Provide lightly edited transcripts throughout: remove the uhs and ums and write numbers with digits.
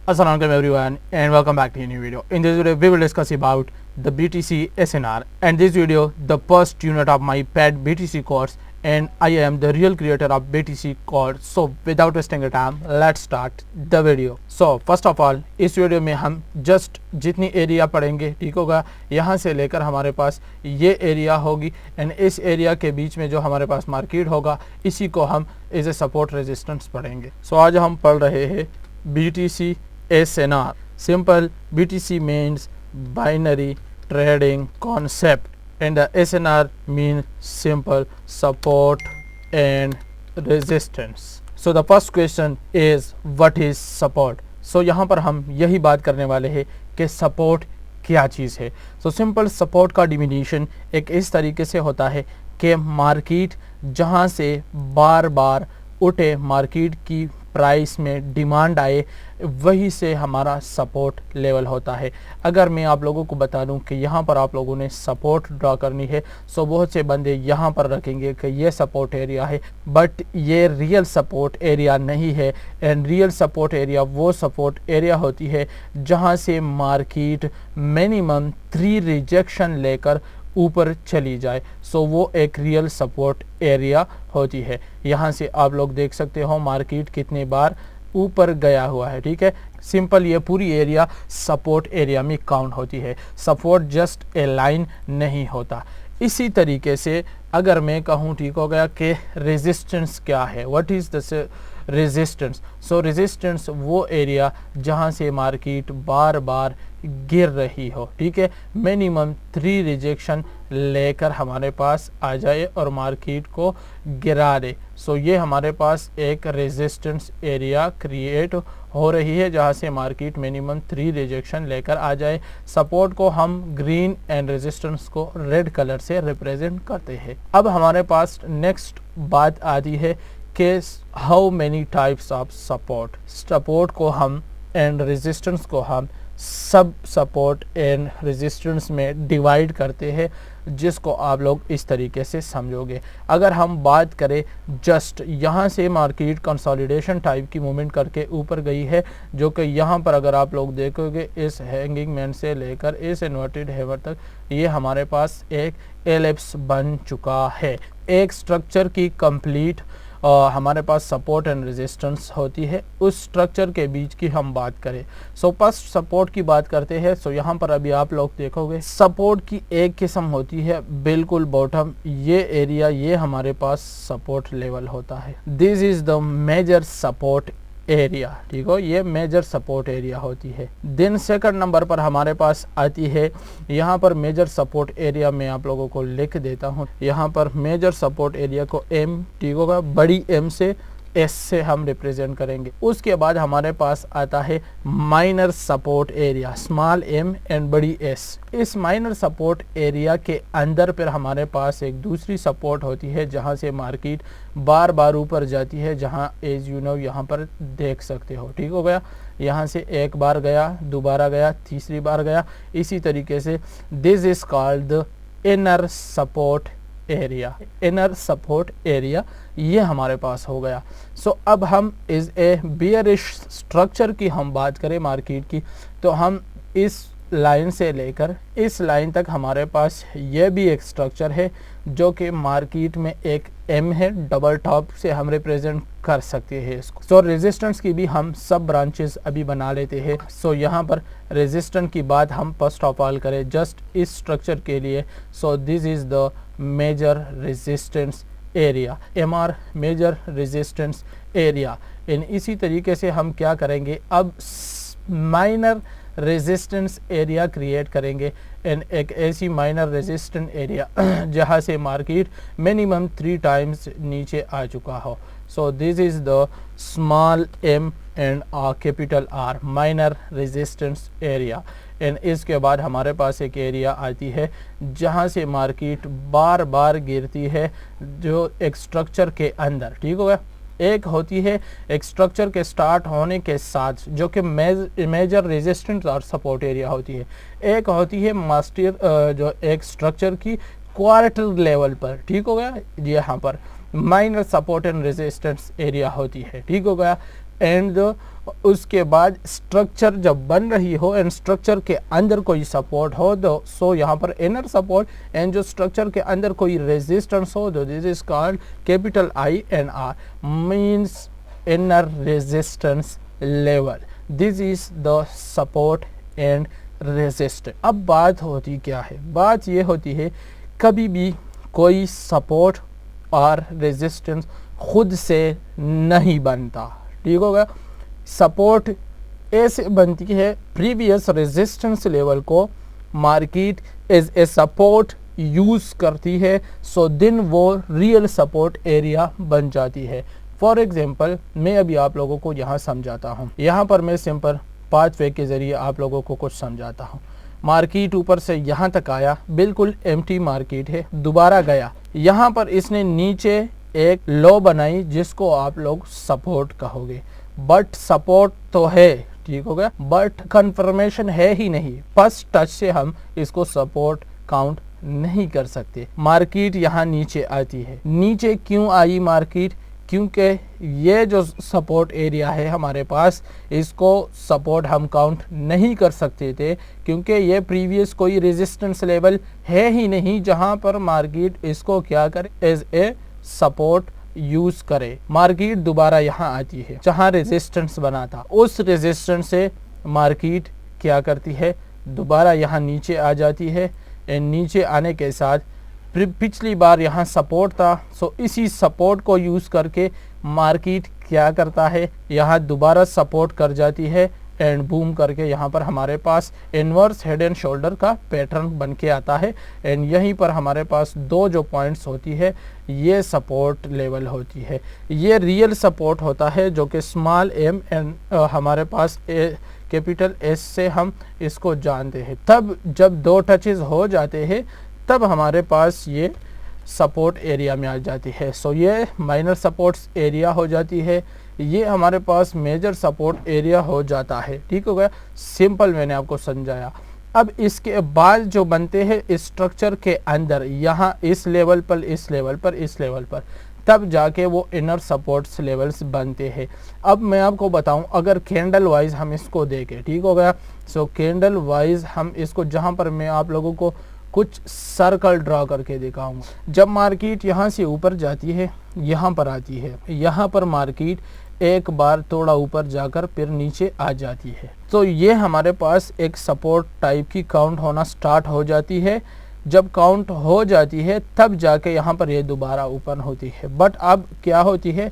Assalamualaikum everyone and welcome back to a new video. In this video we will discuss about the BTC SNR, and this video the first unit of my pet BTC course, and I am the real creator of BTC course. So without wasting your time, let's start the video. So first of all इस video में हम just जितनी area पढ़ेंगे, ठीक होगा, यहाँ से लेकर हमारे पास ये एरिया होगी एंड इस एरिया के बीच में जो हमारे पास मार्केट होगा इसी को हम एज ए सपोर्ट रेजिस्टेंस पढ़ेंगे. सो आज हम पढ़ रहे हैं BTC SNR. Simple, BTC means binary trading concept and the SNR means simple support and resistance. So the first question is what is support? So यहाँ पर हम यही बात करने वाले हैं कि सपोर्ट क्या चीज़ है. So सिंपल सपोर्ट का डिफिनीशन एक इस तरीके से होता है कि मार्केट जहाँ से बार बार उठे, मार्केट की प्राइस में डिमांड आए, वही से हमारा सपोर्ट लेवल होता है. अगर मैं आप लोगों को बता दूं कि यहाँ पर आप लोगों ने सपोर्ट ड्रा करनी है, सो बहुत से बंदे यहाँ पर रखेंगे कि ये सपोर्ट एरिया है, बट ये रियल सपोर्ट एरिया नहीं है. एंड रियल सपोर्ट एरिया वो सपोर्ट एरिया होती है जहाँ से मार्केट मिनिमम 3 रिजेक्शन लेकर ऊपर चली जाए. सो वो एक रियल सपोर्ट एरिया होती है. यहाँ से आप लोग देख सकते हो मार्केट कितने बार ऊपर गया हुआ है. ठीक है, सिंपल ये पूरी एरिया सपोर्ट एरिया में काउंट होती है. सपोर्ट जस्ट ए लाइन नहीं होता. इसी तरीके से अगर मैं कहूँ, ठीक हो गया, कि रेजिस्टेंस क्या है, what is the resistance. So resistance वो एरिया जहाँ से मार्केट बार बार गिर रही हो, ठीक है, मिनिमम 3 रिजेक्शन लेकर हमारे पास आ जाए और मार्केट को गिरा दे. सो ये हमारे पास एक रेजिस्टेंस एरिया क्रिएट हो रही है जहाँ से मार्केट मिनिमम 3 रिजेक्शन लेकर आ जाए. सपोर्ट को हम ग्रीन एंड रेजिस्टेंस को रेड कलर से रिप्रेजेंट करते हैं. अब हमारे पास नेक्स्ट बात आती है कि how many types of support. Support को हम एंड रेजिस्टेंस को हम सब सपोर्ट एंड रेजिस्टेंस में डिवाइड करते हैं, जिसको आप लोग इस तरीके से समझोगे. अगर हम बात करें जस्ट यहाँ से मार्केट कंसोलिडेशन टाइप की मूवमेंट करके ऊपर गई है, जो कि यहाँ पर अगर आप लोग देखोगे इस हैंगिंग मैन से लेकर इस इन्वर्टेड हैमर तक ये हमारे पास एक एलिप्स बन चुका है. एक स्ट्रक्चर की कंप्लीट हमारे पास सपोर्ट एंड रेजिस्टेंस होती है. उस स्ट्रक्चर के बीच की हम बात करें, सो फर्स्ट सपोर्ट की बात करते हैं. सो यहाँ पर अभी आप लोग देखोगे सपोर्ट की एक किस्म होती है बिल्कुल बॉटम, ये एरिया, ये हमारे पास सपोर्ट लेवल होता है. This is the major support area, ठीक हो, ये मेजर सपोर्ट एरिया होती है. देन सेकंड नंबर पर हमारे पास आती है, यहाँ पर मेजर सपोर्ट एरिया मैं आप लोगों को लिख देता हूँ. यहाँ पर मेजर सपोर्ट एरिया को M, ठीक होगा, बड़ी M से S से हम रिप्रेजेंट करेंगे. उसके बाद हमारे पास आता है minor support area, small M and बड़ी S. इस माइनर सपोर्ट एरिया के अंदर फिर हमारे पास एक दूसरी सपोर्ट होती है जहां से मार्केट बार बार ऊपर जाती है, जहां एज यू नो यहाँ पर देख सकते हो, ठीक हो गया. यहाँ से एक बार गया, दोबारा गया, तीसरी बार गया, इसी तरीके से. This is called the inner support area. Inner support area ये हमारे पास हो गया. सो अब हम इस ए बियरिश स्ट्रक्चर की हम बात करें मार्केट की, तो हम इस लाइन से लेकर इस लाइन तक हमारे पास ये भी एक स्ट्रक्चर है जो कि मार्केट में एक M है, डबल टॉप से हम रिप्रेजेंट कर सकते हैं इसको. सो रेजिस्टेंस की भी हम सब ब्रांचेस अभी बना लेते हैं. सो यहाँ पर रेजिस्टेंस की बात हम फर्स्ट ऑफ ऑल करें जस्ट इस स्ट्रक्चर के लिए. So this is the major resistance area, MR, major resistance area. इन इसी तरीके से हम क्या करेंगे, अब माइनर रेजिस्टेंस एरिया क्रिएट करेंगे एंड एक ऐसी माइनर रेजिस्टेंस एरिया जहाँ से मार्केट मिनिमम 3 टाइम्स नीचे आ चुका हो. सो this is the small M and capital R, minor resistance area. And इसके बाद हमारे पास एक एरिया आती है जहाँ से मार्केट बार बार गिरती है, जो एक स्ट्रक्चर के अंदर, ठीक हो गया. एक होती है एक स्ट्रक्चर के स्टार्ट होने के साथ जो कि मेजर रेजिस्टेंस और सपोर्ट एरिया होती है. एक होती है मास्टर जो एक स्ट्रक्चर की क्वार्टर लेवल पर, ठीक हो गया, यहाँ पर minor support and resistance area होती है, ठीक हो गया. एंड उसके बाद स्ट्रक्चर जब बन रही हो एंड स्ट्रक्चर के अंदर कोई सपोर्ट हो तो सो यहाँ पर इनर सपोर्ट, एंड जो स्ट्रक्चर के अंदर कोई रेजिस्टेंस हो तो this is called capital I N R, means inner resistance level. This is the support and resistance. अब बात होती क्या है, बात ये होती है कभी भी कोई सपोर्ट और रेजिस्टेंस खुद से नहीं बनता, ठीक होगा। सपोर्ट ऐसे बनती है, प्रीवियस रेजिस्टेंस लेवल को market as a support use करती है, सो देन वो रियल सपोर्ट एरिया बन जाती है। फॉर एग्जांपल मैं अभी आप लोगों को यहाँ समझाता हूँ, यहाँ पर मैं सिंपल पाथवे के ज़रिए आप लोगों को कुछ समझाता हूँ। मार्केट ऊपर से यहाँ तक आया, बिल्कुल एम्प्टी मार्केट है, दोबारा गया, यहाँ पर इसने नीचे एक लो बनाई जिसको आप लोग सपोर्ट कहोगे, बट सपोर्ट तो है, ठीक हो गया, बट कंफर्मेशन है ही नहीं। फर्स्ट टच से हम इसको सपोर्ट काउंट नहीं कर सकते। मार्केट यहाँ नीचे आती है, नीचे क्यों आई मार्केट, क्योंकि ये जो सपोर्ट एरिया है हमारे पास, इसको सपोर्ट हम काउंट नहीं कर सकते थे क्योंकि ये प्रीवियस कोई रेजिस्टेंस लेवल है ही नहीं जहाँ पर मार्केट इसको क्या करे एज ए सपोर्ट यूज करे। मार्केट दोबारा यहाँ आती है जहाँ रेजिस्टेंस बना था, उस रेजिस्टेंस से मार्केट क्या करती है, दोबारा यहाँ नीचे आ जाती है, एंड नीचे आने के साथ पिछली बार यहाँ सपोर्ट था, सो इसी सपोर्ट को यूज़ करके मार्केट क्या करता है, यहाँ दोबारा सपोर्ट कर जाती है एंड बूम करके यहाँ पर हमारे पास इन्वर्स हेड एंड शोल्डर का पैटर्न बन के आता है। एंड यहीं पर हमारे पास दो जो पॉइंट्स होती है ये सपोर्ट लेवल होती है, ये रियल सपोर्ट होता है जो कि स्मॉल एम एंड हमारे पास कैपिटल एस से हम इसको जानते हैं। तब जब दो टचेस हो जाते हैं तब हमारे पास ये सपोर्ट एरिया में आ जाती है। सो ये माइनर सपोर्ट्स एरिया हो जाती है, ये हमारे पास मेजर सपोर्ट एरिया हो जाता है, ठीक हो गया। सिंपल मैंने आपको समझाया। अब इसके बाद जो बनते हैं इस स्ट्रक्चर के अंदर, यहाँ इस लेवल पर, इस लेवल पर, इस लेवल पर, तब जाके वो इनर सपोर्ट्स लेवल्स बनते हैं। अब मैं आपको बताऊं, अगर कैंडल वाइज हम इसको देखें, ठीक हो गया। सो कैंडल वाइज हम इसको, जहाँ पर मैं आप लोगों को कुछ सर्कल ड्रा करके दिखाऊंगा। जब मार्केट यहाँ से ऊपर जाती है, यहाँ पर आती है, यहाँ पर मार्केट एक बार थोड़ा ऊपर जाकर फिर नीचे आ जाती है, तो ये हमारे पास एक सपोर्ट टाइप की काउंट होना स्टार्ट हो जाती है। जब काउंट हो जाती है तब जाके यहाँ पर ये दोबारा ओपन होती है। बट अब क्या होती है,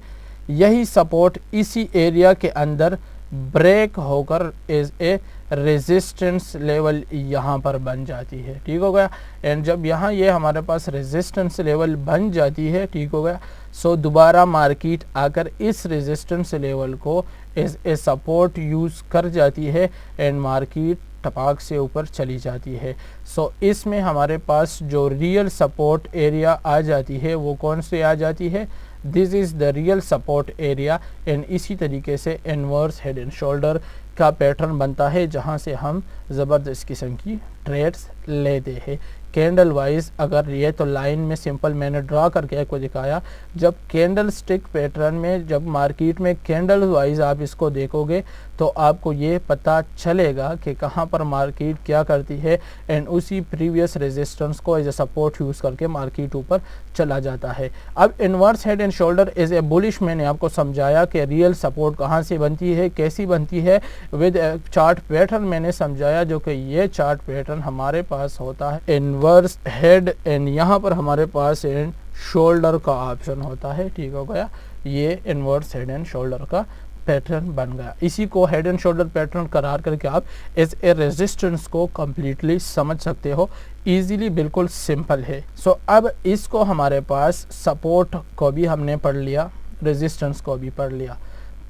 यही सपोर्ट इसी एरिया के अंदर ब्रेक होकर एज ए रेजिस्टेंस लेवल यहाँ पर बन जाती है, ठीक हो गया। एंड जब यहाँ ये हमारे पास रेजिस्टेंस लेवल बन जाती है, ठीक हो गया, सो दोबारा मार्केट आकर इस रेजिस्टेंस लेवल को एज ए सपोर्ट यूज़ कर जाती है एंड मार्केट टपाक से ऊपर चली जाती है। सो इसमें हमारे पास जो रियल सपोर्ट एरिया आ जाती है वो कौन से आ जाती है, this is the real support area. And इसी तरीके से इन्वर्स हेड एंड शोल्डर का पैटर्न बनता है जहां से हम ज़बरदस्त किस्म की ट्रेड्स लेते हैं। कैंडल वाइज अगर ये तो लाइन में सिंपल मैंने ड्रा करके आपको दिखाया, जब कैंडल स्टिक पैटर्न में जब मार्केट में कैंडल वाइज आप इसको देखोगे तो आपको ये पता चलेगा कि कहाँ पर मार्केट क्या करती है एंड उसी प्रीवियस रेजिस्टेंस को एज ए सपोर्ट यूज़ करके मार्केट ऊपर चला जाता है। अब inverse head and shoulder as a bullish मैंने आपको समझाया कि रियल सपोर्ट कहाँ से बनती है, कैसी बनती है, विद चार्ट पैटर्न मैंने समझाया, जो कि ये चार्ट पैटर्न हमारे पास होता है इन्वर्स हेड एंड यहाँ पर हमारे पास एंड शोल्डर का ऑप्शन होता है, ठीक हो गया। ये इन्वर्स हेड एंड शोल्डर का पैटर्न बन गया। इसी को हेड एंड शोल्डर पैटर्न करार करके आप एज ए रेजिस्टेंस को कम्प्लीटली समझ सकते हो, इजीली, बिल्कुल सिंपल है। सो अब इसको हमारे पास सपोर्ट को भी हमने पढ़ लिया, रेजिस्टेंस को भी पढ़ लिया।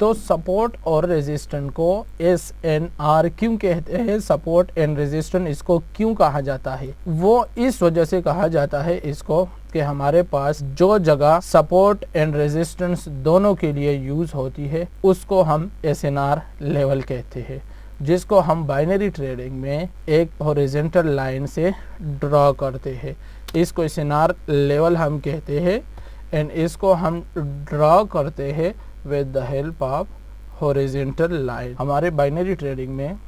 तो सपोर्ट और रेजिस्टेंस को SNR क्यों कहते हैं, सपोर्ट एंड रेजिस्टेंस इसको क्यों कहा जाता है, वो इस वजह से कहा जाता है इसको कि हमारे पास जो जगह सपोर्ट एंड रेजिस्टेंस दोनों के लिए यूज़ होती है उसको हम SNR लेवल कहते हैं, जिसको हम बाइनरी ट्रेडिंग में एक हॉरिजॉन्टल लाइन से ड्रॉ करते हैं। इसको SNR लेवल हम कहते हैं एंड इसको हम ड्रॉ करते हैं with the help of horizontal line. हमारे बाइनरी ट्रेडिंग में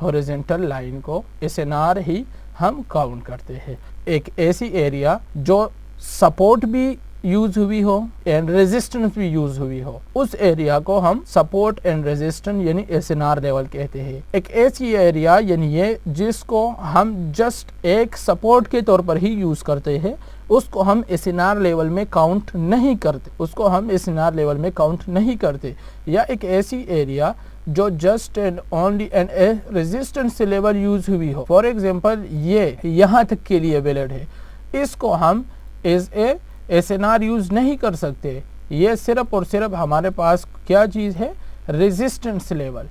हॉरिजॉन्टल लाइन को SNR ही हम काउंट करते हैं। एक ऐसी एरिया जो सपोर्ट भी यूज हुई हो एंड रेजिस्टेंस भी यूज हुई हो, उस एरिया को हम सपोर्ट एंड रेजिस्टेंस यानी SNR लेवल कहते हैं। एक ऐसी एरिया यानी ये जिसको हम जस्ट एक सपोर्ट के तौर पर ही यूज करते हैं, उसको हम SNR लेवल में काउंट नहीं करते, उसको हम SNR लेवल में काउंट नहीं करते। या एक ऐसी एरिया जो just and only and A resistance level use हुई हो। फॉर एग्जांपल ये यहाँ तक के लिए वैलिड है, इसको हम एज ए SNR यूज नहीं कर सकते। ये सिर्फ और सिर्फ हमारे पास क्या चीज़ है, रेजिस्टेंस लेवल,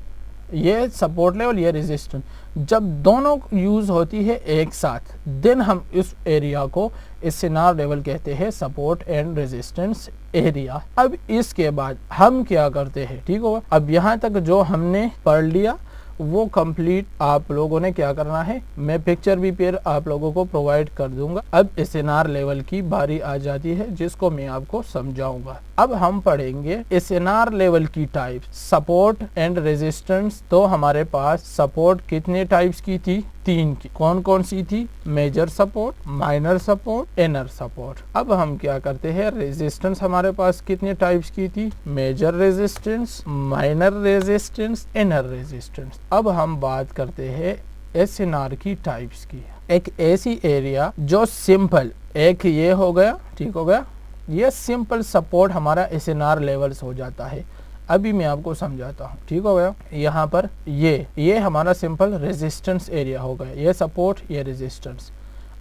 ये सपोर्ट लेवल, ये रेजिस्टेंस। जब दोनों यूज होती है एक साथ, देन हम इस एरिया को SNR लेवल कहते हैं, सपोर्ट एंड रेजिस्टेंस एरिया। अब इसके बाद हम क्या करते हैं, ठीक होगा। अब यहाँ तक जो हमने पढ़ लिया वो कंप्लीट आप लोगों ने क्या करना है, मैं पिक्चर भी फिर आप लोगों को प्रोवाइड कर दूंगा। अब SNR लेवल की बारी आ जाती है जिसको मैं आपको समझाऊंगा। अब हम पढ़ेंगे SNR लेवल की टाइप, सपोर्ट एंड रेजिस्टेंस। तो हमारे पास सपोर्ट कितने टाइप्स की थी, 3 की। कौन कौन सी थी, major support, minor support, inner support. अब हम क्या करते हैं, रेजिस्टेंस हमारे पास कितने टाइप्स की थी, major resistance, minor resistance, inner resistance. अब हम बात करते हैं SNR की टाइप्स की। एक ऐसी एरिया जो सिंपल, एक ये हो गया, ठीक हो गया, ये सिंपल सपोर्ट हमारा SNR लेवल्स हो जाता है। अभी मैं आपको समझाता हूँ, ठीक हो गया। यहाँ पर ये हमारा सिंपल रेजिस्टेंस एरिया हो गया, ये सपोर्ट, ये रेजिस्टेंस।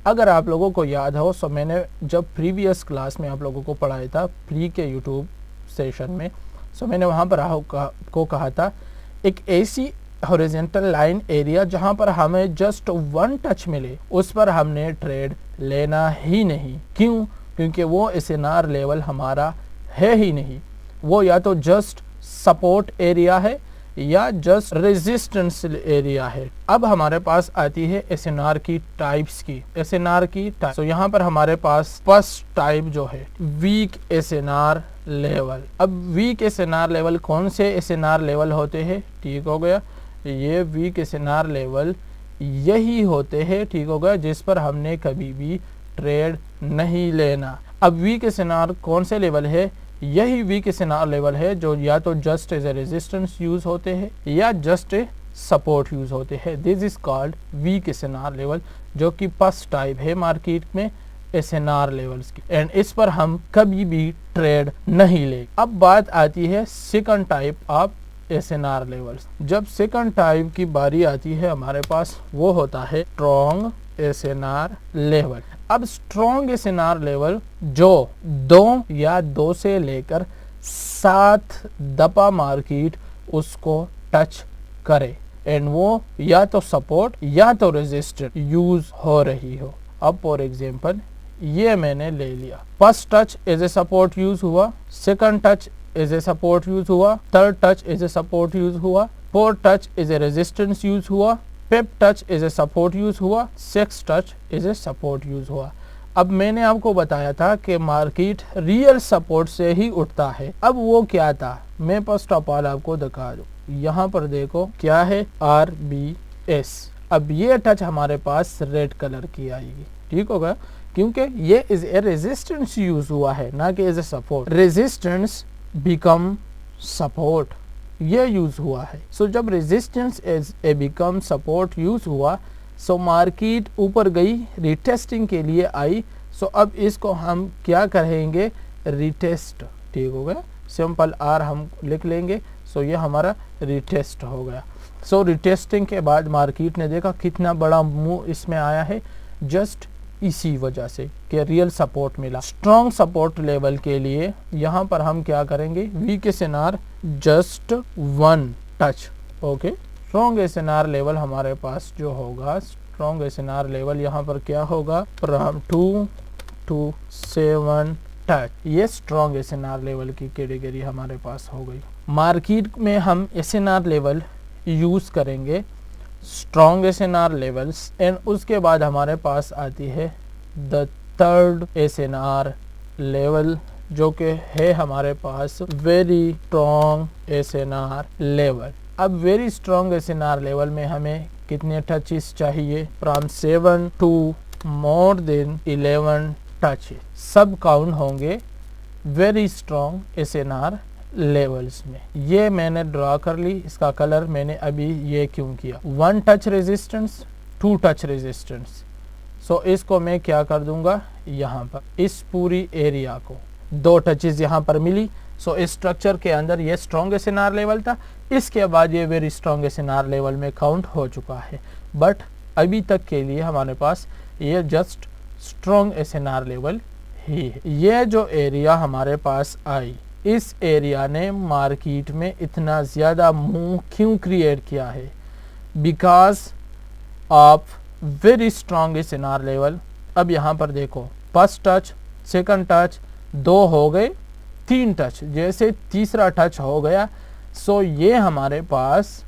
अगर आप लोगों को याद हो, सो मैंने जब प्रीवियस क्लास में आप लोगों को पढ़ाया था फ्री के यूट्यूब सेशन में, सो मैंने वहाँ पर आपको कहा था एक ऐसी हॉरिजॉन्टल लाइन एरिया जहाँ पर हमें जस्ट 1 टच मिले, उस पर हमने ट्रेड लेना ही नहीं। क्यों, क्योंकि वो SNR लेवल हमारा है ही नहीं, वो या तो जस्ट सपोर्ट एरिया है या जस्ट रेजिस्टेंस एरिया है। अब हमारे पास आती है SNR की टाइप्स की, SNR की टाइप। तो यहाँ पर हमारे पास फर्स्ट टाइप जो है वीक SNR लेवल। अब वीक SNR लेवल कौन से SNR लेवल होते हैं, ठीक हो गया, ये वीक SNR लेवल यही होते हैं, ठीक हो गया, जिस पर हमने कभी भी ट्रेड नहीं लेना। अब वीक SNR कौन से लेवल है, यही वीक SNR लेवल है जो या तो just as a resistance use होते हैं या जस्ट ए सपोर्ट यूज होते हैं। This is called weak SNR level, जो कि फर्स्ट टाइप है मार्केट में SNR लेवल्स की, एंड इस पर हम कभी भी ट्रेड नहीं ले। अब बात आती है second type of SNR levels. जब सेकंड टाइप की बारी आती है हमारे पास, वो होता है स्ट्रॉन्ग SNR लेवल। अब स्ट्रॉन्ग SNR लेवल जो 2 या 2 से लेकर 7 दफा मार्केट उसको टच करे, एंड वो या तो सपोर्ट या तो रेजिस्टेंस यूज हो रही हो। अब फॉर एग्जांपल ये मैंने ले लिया, first touch as a support use हुआ, second touch as a support use हुआ, third touch as a support use हुआ, fourth touch as a resistance use हुआ, fifth touch as a support use हुआ, six touch as a support use हुआ। अब मैंने आपको बताया था कि मार्केट रियल सपोर्ट से ही उठता है। अब वो क्या था, मैं फर्स्ट ऑफ ऑल आपको दिखा दूं, यहाँ पर देखो क्या है, RBS। अब ये टच हमारे पास रेड कलर की आएगी, ठीक होगा, क्योंकि ये इज ए रेजिस्टेंस यूज हुआ है, ना कि as a support. Resistance become support, ये यूज हुआ है। सो जब resistance as a become support use हुआ, सो मार्केट ऊपर गई, रिटेस्टिंग के लिए आई। सो अब इसको हम क्या करेंगे, रिटेस्ट, ठीक हो गया, सिंपल R हम लिख लेंगे। सो ये हमारा रिटेस्ट हो गया। सो रिटेस्टिंग के बाद मार्केट ने देखा कितना बड़ा मूव इसमें आया है, जस्ट इसी वजह से कि रियल सपोर्ट मिला। स्ट्रॉन्ग सपोर्ट लेवल के लिए यहाँ पर हम क्या करेंगे, weak SNR just 1 touch, okay. Strong SNR level हमारे पास जो होगा, स्ट्रॉन्ग SNR लेवल यहाँ पर क्या होगा, फ्रॉम 2 to 7 टच, ये स्ट्रॉन्ग SNR लेवल की कैटेगरी हमारे पास हो गई। मार्केट में हम SNR लेवल यूज करेंगे, स्ट्रॉन्ग SNR लेवल्स, एंड उसके बाद हमारे पास आती है द थर्ड SNR लेवल, जो कि है हमारे पास वेरी स्ट्रॉन्ग एसएनआर लेवल। अब वेरी स्ट्रॉन्ग एसएनआर लेवल में हमें कितने टचेस चाहिए? From 7 to more than 11 touches सब काउंट होंगे वेरी स्ट्रॉन्ग एसएनआर लेवल्स में। ये मैंने ड्रा कर ली, इसका कलर मैंने अभी ये क्यों किया? 1 टच रेजिस्टेंस, 2 टच रेजिस्टेंस। सो इसको मैं क्या कर दूंगा, यहाँ पर इस पूरी एरिया को 2 टचेस यहाँ पर मिली। सो इस स्ट्रक्चर के अंदर ये स्ट्रॉन्ग एसएनआर लेवल था, इसके बाद ये वेरी स्ट्रॉन्ग एसएनआर लेवल में काउंट हो चुका है। बट अभी तक के लिए हमारे पास ये जस्ट स्ट्रॉन्ग एसएनआर लेवल ही है। ये जो एरिया हमारे पास आई, इस एरिया ने मार्केट में इतना ज़्यादा मुंह क्यों क्रिएट किया है? Because of very strong SNR level. अब यहाँ पर देखो, फर्स्ट टच, सेकंड टच, 2 हो गए, 3 टच, जैसे तीसरा टच हो गया। सो ये हमारे पास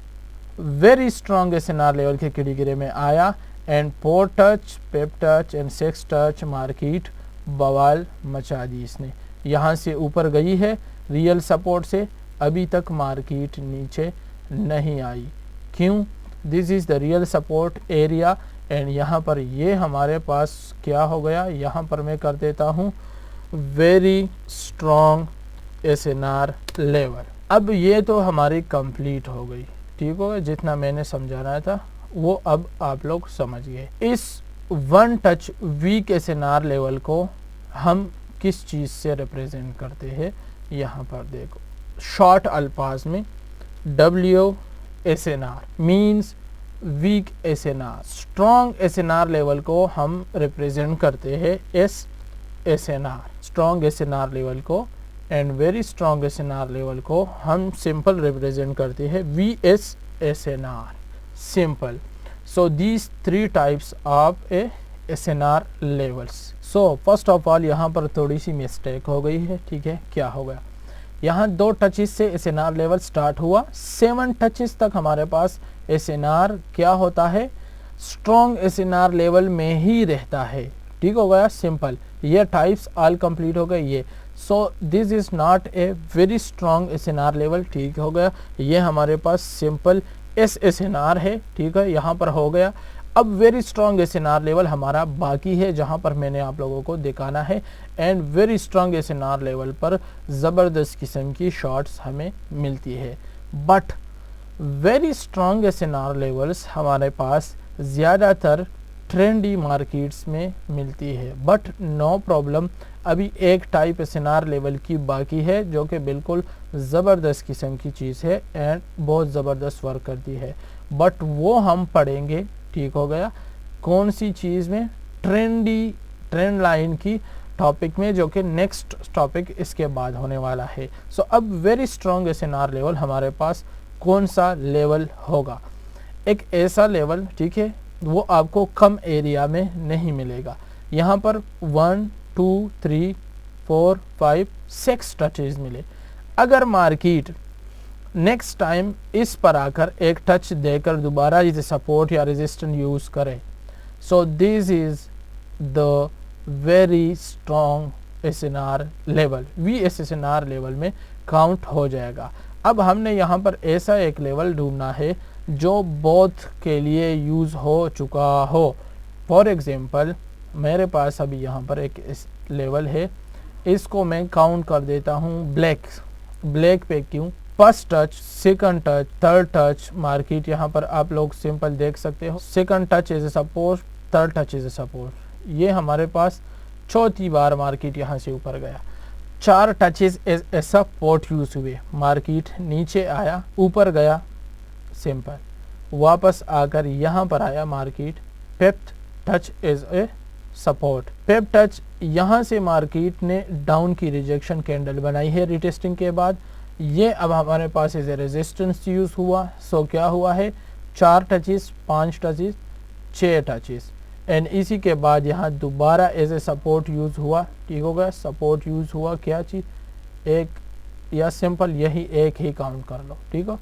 वेरी स्ट्रॉन्ग एसएनआर लेवल के कैटेगरी में आया। And 4 touch, 5 touch and 6 touch market बवाल मचा दी इसने। यहाँ से ऊपर गई है रियल सपोर्ट से, अभी तक मार्केट नीचे नहीं आई। क्यों? This is the real support area. And यहाँ पर ये हमारे पास क्या हो गया, यहाँ पर मैं कर देता हूँ वेरी स्ट्रॉन्ग एसएनआर लेवल। अब ये तो हमारी कंप्लीट हो गई, ठीक हो गया। जितना मैंने समझाना था वो अब आप लोग समझ गए। इस 1 टच वीक एसएनआर लेवल को हम किस चीज़ से रिप्रेजेंट करते हैं? यहाँ पर देखो, शॉर्ट अल्फाज में WSNR means weak SNR. Strong SNR level को हम रिप्रेजेंट करते हैं SSNR, स्ट्रॉन्ग एसएनआर लेवल को। And very strong SNR level को हम सिंपल रिप्रेजेंट करते हैं VSSNR, simple. So these 3 types of SNR levels. So first of all यहाँ पर थोड़ी सी मिस्टेक हो गई है, ठीक है। क्या हो गया? यहाँ 2 टचेस से एसएनआर लेवल स्टार्ट हुआ, 7 टचेस तक हमारे पास एसएनआर क्या होता है, स्ट्रॉन्ग एसएनआर लेवल में ही रहता है, ठीक हो गया, सिंपल। ये टाइप्स ऑल कंप्लीट हो गए ये। So this is not a very strong SNR level, ठीक हो गया। ये हमारे पास सिंपल SSNR है, ठीक है, यहाँ पर हो गया। अब वेरी स्ट्रॉन्ग एसएनआर लेवल हमारा बाकी है, जहाँ पर मैंने आप लोगों को दिखाना है। And very strong SNR level पर ज़बरदस्त किस्म की शॉर्ट्स हमें मिलती है। But very strong SNR levels हमारे पास ज़्यादातर ट्रेंडी मार्केट्स में मिलती है। बट नो प्रॉब्लम, अभी एक टाइप एसएनआर लेवल की बाकी है जो कि बिल्कुल ज़बरदस्त किस्म की चीज़ है एंड बहुत ज़बरदस्त वर्क करती है। बट वो हम पढ़ेंगे, ठीक हो गया, कौन सी चीज़ में? ट्रेंड लाइन की टॉपिक में, जो कि नेक्स्ट टॉपिक इसके बाद होने वाला है। सो अब वेरी स्ट्रॉन्ग एसएनआर लेवल हमारे पास कौन सा लेवल होगा? एक ऐसा लेवल, ठीक है, वो आपको कम एरिया में नहीं मिलेगा। यहाँ पर 1 2 3 4 5 6 टचेज मिले। अगर मार्केट नेक्स्ट टाइम इस पर आकर एक टच देकर दोबारा इसे सपोर्ट या रेजिस्टेंस यूज़ करे, so this is the very strong SNR level, VSSNR level में काउंट हो जाएगा। अब हमने यहाँ पर ऐसा एक लेवल ढूंढना है जो बोथ के लिए यूज़ हो चुका हो। फॉर एग्ज़ाम्पल मेरे पास अभी यहाँ पर एक लेवल है, इसको मैं काउंट कर देता हूँ ब्लैक पे। क्यों? First touch, second touch, third touch market यहाँ पर आप लोग सिंपल देख सकते हो। Second touch is a support, third touch is a support. ये हमारे पास चौथी बार मार्केट यहाँ से ऊपर गया। 4 touches as a support use हुए, मार्केट नीचे आया, ऊपर गया, सिंपल, वापस आकर यहाँ पर आया market. Fifth touch is a support. Fifth touch यहाँ से मार्केट ने डाउन की रिजेक्शन कैंडल बनाई है रिटेस्टिंग के बाद। ये अब हमारे पास एज ए रेजिस्टेंस यूज़ हुआ। सो क्या हुआ है? 4 टचेस, 5 टचेस, 6 टचेस एंड इसी के बाद यहाँ दोबारा एज ए सपोर्ट यूज़ हुआ, ठीक हो गया। सपोर्ट यूज़ हुआ क्या चीज़? एक, या सिंपल यही एक ही काउंट कर लो, ठीक हो।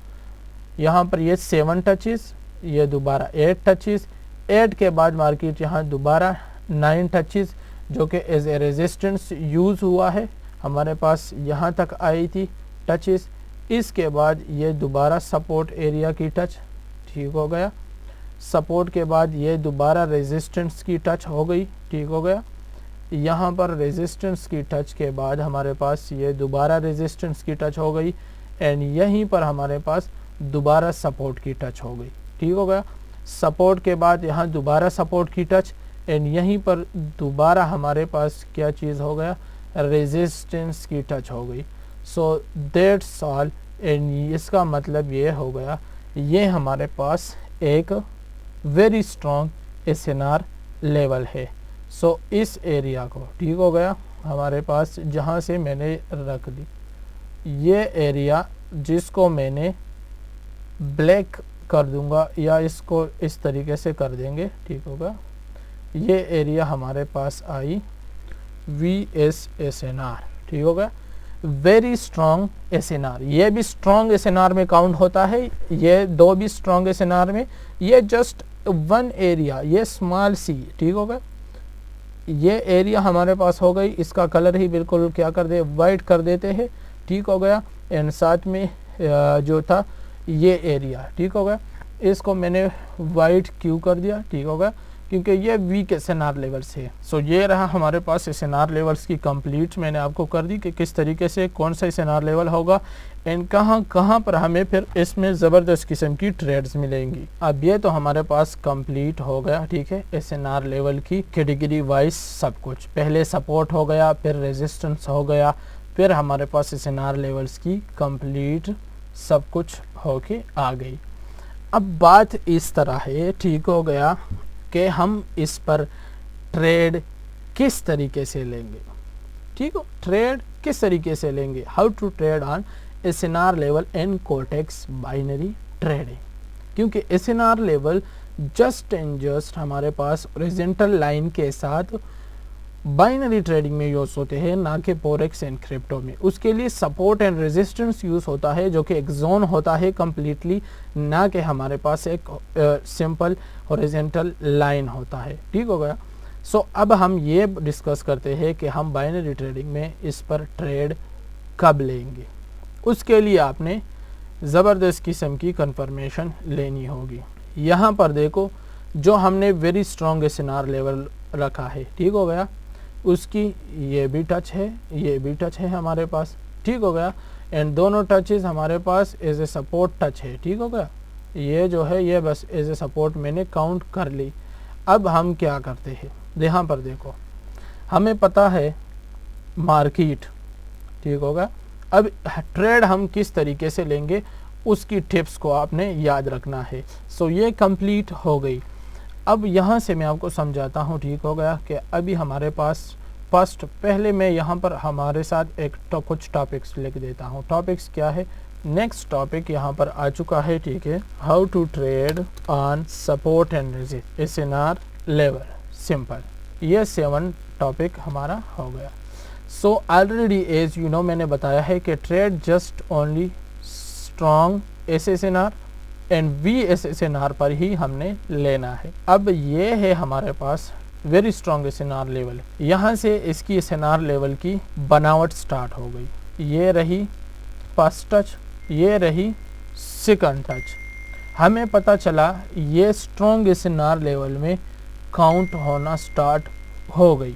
यहाँ पर ये 7 टचेस, ये दोबारा 8 टचेस, 8 के बाद मार्केट यहाँ दोबारा 9 टचेस जो कि एज ए रेजिस्टेंस यूज़ हुआ है हमारे पास यहाँ तक आई थी टचेस, इसके बाद ये दोबारा सपोर्ट एरिया की टच, ठीक हो गया। सपोर्ट के बाद ये दोबारा रेजिस्टेंस की टच हो गई, ठीक हो गया। यहाँ पर रेजिस्टेंस की टच के बाद हमारे पास ये दोबारा रेजिस्टेंस की टच हो गई एंड यहीं पर हमारे पास दोबारा सपोर्ट की टच हो गई, ठीक हो गया। सपोर्ट के बाद यहाँ दोबारा सपोर्ट की टच एंड यहीं पर दोबारा हमारे पास क्या चीज़ हो गया, रेजिस्टेंस की टच हो गई। So that's all. एंड इसका मतलब ये हो गया, ये हमारे पास एक वेरी स्ट्रॉन्ग एसएनआर लेवल है। सो इस एरिया को, ठीक हो गया, हमारे पास जहाँ से मैंने रख दी ये एरिया, जिसको मैंने ब्लैक कर दूंगा या इसको इस तरीके से कर देंगे, ठीक होगा। ये एरिया हमारे पास आई VSSNR, ठीक होगा, वेरी स्ट्रॉन्ग एसएनआर। ये भी स्ट्रॉन्ग एसएनआर में काउंट होता है, ये दो भी स्ट्रॉन्ग एसएनआर में, ये जस्ट वन एरिया, ये स्मॉल सी, ठीक होगा। ये एरिया हमारे पास हो गई, इसका कलर ही बिल्कुल क्या कर दे, वाइट कर देते हैं, ठीक हो गया। एंड साथ में जो था ये एरिया, ठीक हो गया, इसको मैंने वाइट क्यों कर दिया, ठीक होगा, क्योंकि ये वीक एसएनआर लेवल्स है। सो ये रहा हमारे पास एसएनआर लेवल्स की कंप्लीट मैंने आपको कर दी कि किस तरीके से कौन सा एसएनआर लेवल होगा एंड कहाँ पर हमें फिर इसमें ज़बरदस्त किस्म की ट्रेड्स मिलेंगी। अब ये तो हमारे पास कंप्लीट हो गया, ठीक है, एसएनआर लेवल की कैटेगरी वाइज सब कुछ। पहले सपोर्ट हो गया, फिर रेजिस्टेंस हो गया, फिर हमारे पास एसएनआर लेवल्स की कंप्लीट सब कुछ होके आ गई। अब बात इस तरह है, ठीक हो गया, कि हम इस पर ट्रेड किस तरीके से लेंगे, ठीक हो, ट्रेड किस तरीके से लेंगे, how to trade on SNR level and Quotex binary trading. क्योंकि SNR level just and just हमारे पास हॉरिजॉन्टल लाइन के साथ बाइनरी ट्रेडिंग में यूज़ होते हैं, ना कि फोरेक्स एंड क्रिप्टो में। उसके लिए सपोर्ट एंड रेजिस्टेंस यूज़ होता है, जो कि एक जोन होता है कम्प्लीटली, ना कि हमारे पास एक सिंपल हॉरिजॉन्टल लाइन होता है, ठीक हो गया। सो अब हम ये डिस्कस करते हैं कि हम बाइनरी ट्रेडिंग में इस पर ट्रेड कब लेंगे। उसके लिए आपने ज़बरदस्त किस्म की कंफर्मेशन लेनी होगी। यहाँ पर देखो, जो हमने वेरी स्ट्रॉन्ग एसएनआर लेवल रखा है, ठीक हो गया, उसकी ये भी टच है, ये भी टच है हमारे पास, ठीक हो गया। एंड दोनों टचेस हमारे पास एज ए सपोर्ट टच है, ठीक हो गया। ये जो है ये बस एज ए सपोर्ट मैंने काउंट कर ली। अब हम क्या करते हैं, यहाँ पर देखो, हमें पता है मार्केट, ठीक होगा। अब ट्रेड हम किस तरीके से लेंगे उसकी टिप्स को आपने याद रखना है। सो ये कंप्लीट हो गई। अब यहाँ से मैं आपको समझाता हूँ, ठीक हो गया, कि अभी हमारे पास फर्स्ट, पहले मैं यहाँ पर हमारे साथ एक कुछ टॉपिक्स लिख देता हूँ। टॉपिक्स क्या है, नेक्स्ट टॉपिक यहाँ पर आ चुका है, ठीक है, how to trade on support and resist SNR level, simple. ये 7 टॉपिक हमारा हो गया। So already as you know मैंने बताया है कि trade just only strong SNR and VSSNR पर ही हमने लेना है। अब ये है हमारे पास वेरी स्ट्रॉन्ग एसएनआर लेवल, यहाँ से इसकी एसएनआर लेवल की बनावट स्टार्ट हो गई। ये रही फर्स्ट टच, ये रही सेकंड टच। हमें पता चला ये स्ट्रॉन्ग एसएनआर लेवल में काउंट होना स्टार्ट हो गई।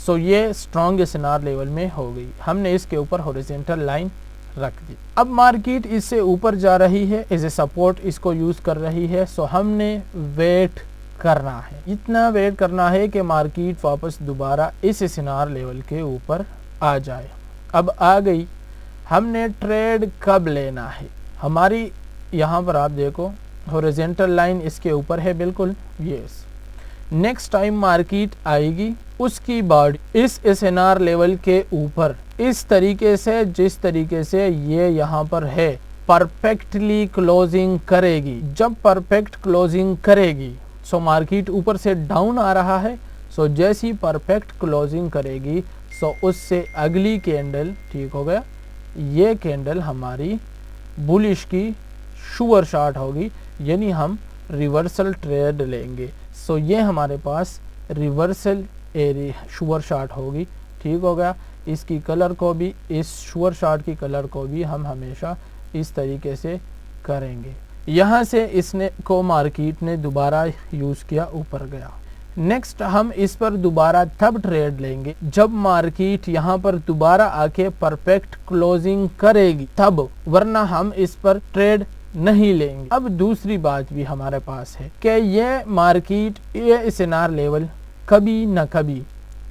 सो ये स्ट्रॉन्ग एसएनआर लेवल में हो गई, हमने इसके ऊपर हॉरिजॉन्टल लाइन रख दी। अब मार्केट इससे ऊपर जा रही है, एज ए सपोर्ट इसको यूज़ कर रही है। सो हमने वेट करना है, इतना वेट करना है कि मार्केट वापस दोबारा इस एसएनआर लेवल के ऊपर आ जाए। अब आ गई, हमने ट्रेड कब लेना है। हमारी यहाँ पर आप देखो हॉरिजॉन्टल लाइन इसके ऊपर है, बिल्कुल, यस। नेक्स्ट टाइम मार्केट आएगी, उसकी बॉडी इस एसएनआर लेवल के ऊपर इस तरीके से, जिस तरीके से ये यहाँ पर है, परफेक्टली क्लोजिंग करेगी। जब परफेक्ट क्लोजिंग करेगी, सो मार्केट ऊपर से डाउन आ रहा है, सो जैसी परफेक्ट क्लोजिंग करेगी, सो उससे अगली कैंडल, ठीक हो गया, ये कैंडल हमारी बुलिश की शुअर शॉट होगी, यानी हम रिवर्सल ट्रेड लेंगे। सो ये हमारे पास रिवर्सल एरिया शुअर शॉट होगी, ठीक हो गया। इसकी कलर को भी, इस शूअर शॉट की कलर को भी हम हमेशा इस तरीके से करेंगे। यहाँ से इसने को मार्केट ने दोबारा यूज़ किया, ऊपर गया। नेक्स्ट हम इस पर दोबारा तब ट्रेड लेंगे जब मार्केट यहाँ पर दोबारा आके परफेक्ट क्लोजिंग करेगी तब, वरना हम इस पर ट्रेड नहीं लेंगे। अब दूसरी बात भी हमारे पास है कि ये मार्केट ये एसएनआर लेवल कभी न कभी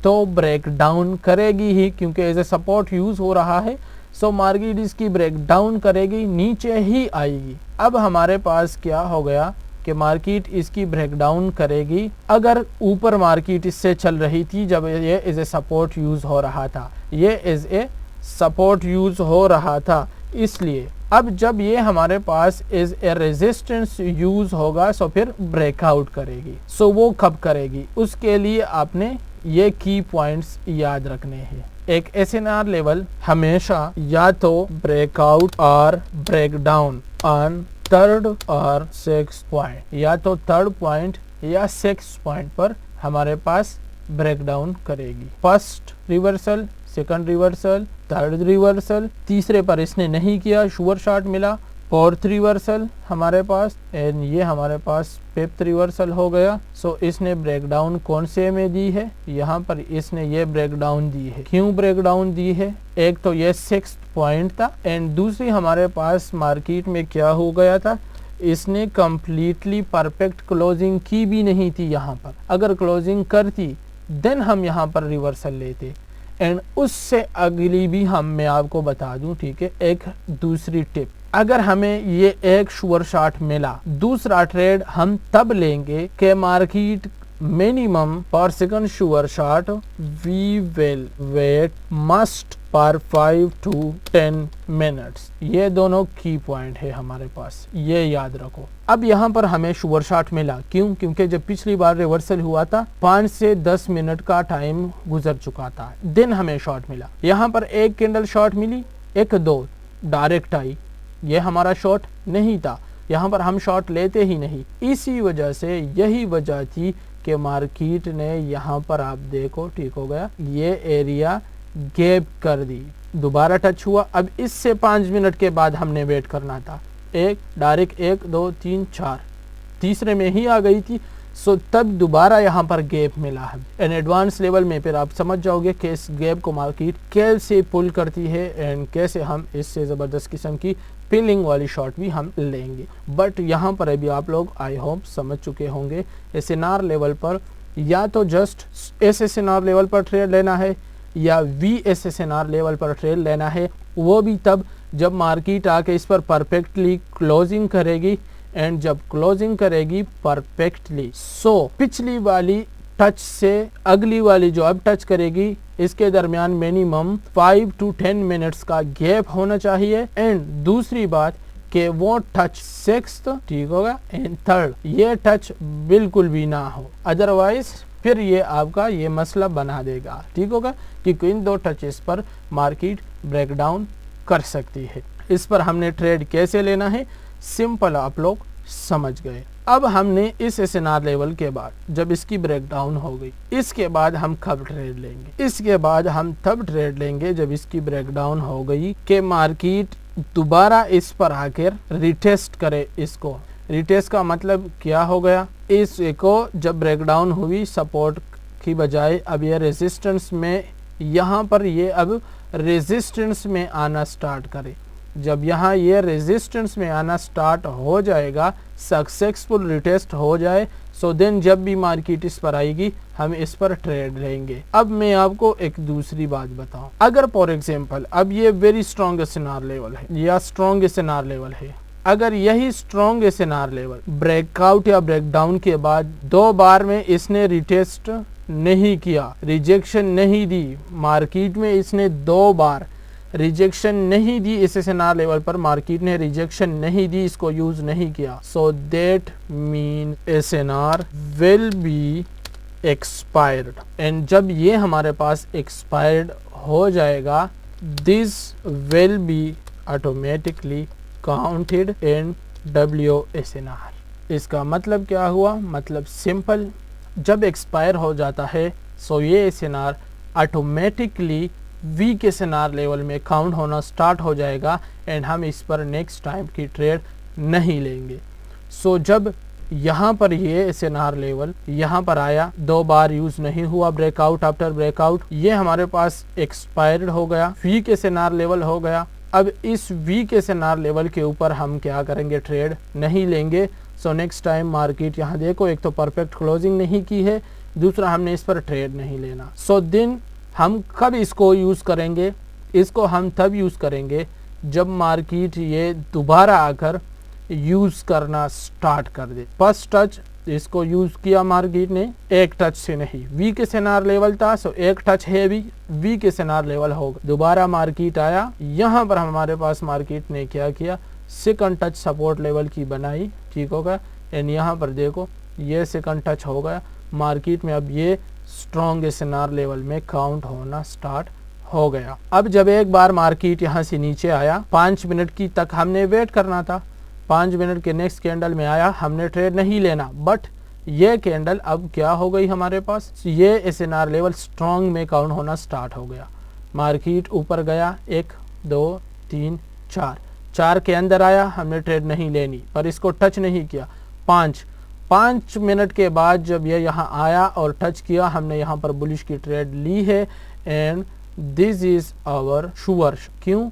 तो ब्रेक डाउन करेगी ही, क्योंकि एज ए सपोर्ट यूज हो रहा है। सो मार्केट इसकी ब्रेक डाउन करेगी, नीचे ही आएगी। अब हमारे पास क्या हो गया कि मार्केट इसकी ब्रेक डाउन करेगी। अगर ऊपर मार्केट इससे चल रही थी जब ये एज ए सपोर्ट यूज हो रहा था, ये एज ए सपोर्ट यूज हो रहा था, इसलिए अब जब ये हमारे पास एज ए रेजिस्टेंस यूज होगा सो फिर ब्रेकआउट करेगी। सो वो कब करेगी, उसके लिए आपने ये की पॉइंट्स याद रखने हैं। एक एसएनआर लेवल हमेशा या तो ब्रेकआउट और ब्रेक डाउन ऑन थर्ड और सिक्स पॉइंट, या तो थर्ड पॉइंट या सिक्स पॉइंट पर हमारे पास ब्रेक डाउन करेगी। First reversal, second reversal, third reversal, तीसरे पर इसने नहीं किया, शूअर शॉट मिला। फोर्थ रिवर्सल हमारे पास, एंड ये हमारे पास फिफ्थ रिवर्सल हो गया। सो इसने ब्रेक डाउन कौन से में दी है, यहाँ पर इसने ये ब्रेक डाउन दी है। क्यों ब्रेक डाउन दी है, एक तो ये सिक्स्थ पॉइंट था, एंड दूसरी हमारे पास मार्केट में क्या हो गया था, इसने कंप्लीटली परफेक्ट क्लोजिंग की भी नहीं थी। यहाँ पर अगर क्लोजिंग करती देन हम यहाँ पर रिवर्सल लेते, एंड उससे अगली भी मैं आपको बता दूं, ठीक है। एक दूसरी टिप, अगर हमें ये एक शूअर शॉट मिला, दूसरा ट्रेड हम तब लेंगे कि मार्केट मिनिमम पर second sure shot we will wait must पर 5 to 10 मिनट्स। ये दोनों की पॉइंट है हमारे पास, ये याद रखो। अब यहाँ पर हमें शूअर शॉट मिला, क्यों, क्योंकि जब पिछली बार रिवर्सल हुआ था 5 से 10 मिनट का टाइम गुजर चुका था, दिन हमें शॉट मिला। यहाँ पर एक कैंडल शॉट मिली, एक दो डायरेक्ट आई, ये हमारा शॉट नहीं था, यहाँ पर हम शॉट लेते ही नहीं। इसी वजह से, यही वजह थी कि मार्केट ने यहाँ पर आप देखो, ठीक हो गया, ये एरिया गैप कर दी, दोबारा टच हुआ। अब इससे 5 मिनट के बाद हमने वेट करना था, एक डायरेक्ट 1 2 3 4 तीसरे में ही आ गई थी। सो तब दोबारा यहाँ पर गैप मिला है। एंड एडवांस लेवल में फिर आप समझ जाओगे कि इस गैप को मार्केट कैसे पुल करती है एंड कैसे हम इससे ज़बरदस्त किस्म की पिलिंग वाली शॉट भी हम लेंगे। बट यहाँ पर अभी आप लोग आई होप समझ चुके होंगे, एसएनआर लेवल पर या तो जस्ट एसएनआर लेवल पर ट्रेड लेना है या वीएसएसएनआर लेवल पर ट्रेड लेना है, वो भी तब जब मार्केट आके इस पर परफेक्टली क्लोजिंग करेगी, एंड जब क्लोजिंग करेगी परफेक्टली, सो पिछली वाली टच से अगली वाली जो अब टच करेगी इसके दरमियान मिनिमम 5 to 10 मिनट्स का गैप होना चाहिए। एंड दूसरी बात कि वो टच सिक्स्थ, ठीक होगा, एंड थर्ड ये टच बिल्कुल भी ना हो, अदरवाइज फिर ये आपका ये मसला बना देगा, ठीक होगा, क्योंकि इन दो टचेस पर मार्केट ब्रेकडाउन कर सकती है। इस पर हमने ट्रेड कैसे लेना है, सिंपल आप लोग समझ गए। अब हमने इस एसएनआर लेवल के बाद जब इसकी ब्रेकडाउन हो गई, इसके बाद हम कब ट्रेड लेंगे, इसके बाद हम तब ट्रेड लेंगे जब इसकी ब्रेकडाउन हो गई कि मार्केट दोबारा इस पर आकर रिटेस्ट करे। इसको रिटेस्ट का मतलब क्या हो गया, इसको जब ब्रेकडाउन हुई सपोर्ट की बजाय अब ये रेजिस्टेंस में, यहाँ पर ये अब रेजिस्टेंस में आना स्टार्ट करे। जब यहाँ ये रेजिस्टेंस में आना स्टार्ट हो जाएगा, सक्सेसफुल रिटेस्ट हो जाए, सो देन जब भी मार्केट इस पर आएगी हम इस पर ट्रेड लेंगे। अब मैं आपको एक दूसरी बात बताऊं, अगर फॉर एग्जांपल अब ये वेरी स्ट्रॉन्ग एसएनआर लेवल है या स्ट्रॉन्ग एसएनआर लेवल है, अगर यही स्ट्रॉन्ग एसएनआर लेवल ब्रेकआउट या ब्रेकडाउन के बाद 2 बार में इसने रिटेस्ट नहीं किया, रिजेक्शन नहीं दी, मार्केट में इसने 2 बार रिजेक्शन नहीं दी, इस एसएनआर लेवल पर मार्केट ने रिजेक्शन नहीं दी, इसको यूज नहीं किया, so that mean SNR will be expired. And जब ये हमारे पास एक्सपायर्ड हो जाएगा, this will be automatically counted in WSNR। इसका मतलब क्या हुआ, मतलब सिंपल, जब एक्सपायर हो जाता है सो ये SNR automatically weak SNR level में काउंट होना स्टार्ट हो जाएगा एंड हम इस पर नेक्स्ट टाइम की ट्रेड नहीं लेंगे। सो जब यहाँ पर ये एसएनआर लेवल यहाँ पर आया, 2 बार यूज नहीं हुआ, ब्रेकआउट आफ्टर ब्रेकआउट, ये हमारे पास एक्सपायर्ड हो गया, वीक एसएनआर लेवल हो गया। अब इस वीक एसएनआर लेवल के ऊपर हम क्या करेंगे, ट्रेड नहीं लेंगे। सो नेक्स्ट टाइम मार्केट यहाँ देखो, एक तो परफेक्ट क्लोजिंग नहीं की है, दूसरा हमने इस पर ट्रेड नहीं लेना। सो दिन हम कब इसको यूज करेंगे, इसको हम तब यूज करेंगे जब मार्केट ये दोबारा आकर यूज करना स्टार्ट कर दे। फर्स्ट टच इसको यूज किया मार्केट ने, एक टच से नहीं, वीक एसएनआर लेवल था, सो एक टच है भी, वीक एसएनआर लेवल होगा। दोबारा मार्केट आया, यहाँ पर हमारे पास मार्केट ने क्या किया, सेकंड टच सपोर्ट लेवल की बनाई, ठीक होगा। एंड यहाँ पर देखो ये सेकंड टच हो गया मार्केट में, अब ये स्ट्रॉन्ग एसएनआर लेवल में काउंट होना स्टार्ट हो गया। अब जब एक बार मार्केट यहाँ से नीचे आया, 5 मिनट की तक हमने वेट करना था, 5 मिनट के नेक्स्ट कैंडल में आया, हमने ट्रेड नहीं लेना। बट ये कैंडल अब क्या हो गई हमारे पास, ये एसएनआर लेवल स्ट्रॉन्ग में काउंट होना स्टार्ट हो गया। मार्केट ऊपर गया, 1 2 3 4 के अंदर आया, हमने ट्रेड नहीं लेनी, पर इसको टच नहीं किया। 5 मिनट के बाद जब ये यहाँ आया और टच किया, हमने यहाँ पर बुलिश की ट्रेड ली है। And this is our sure, क्यों,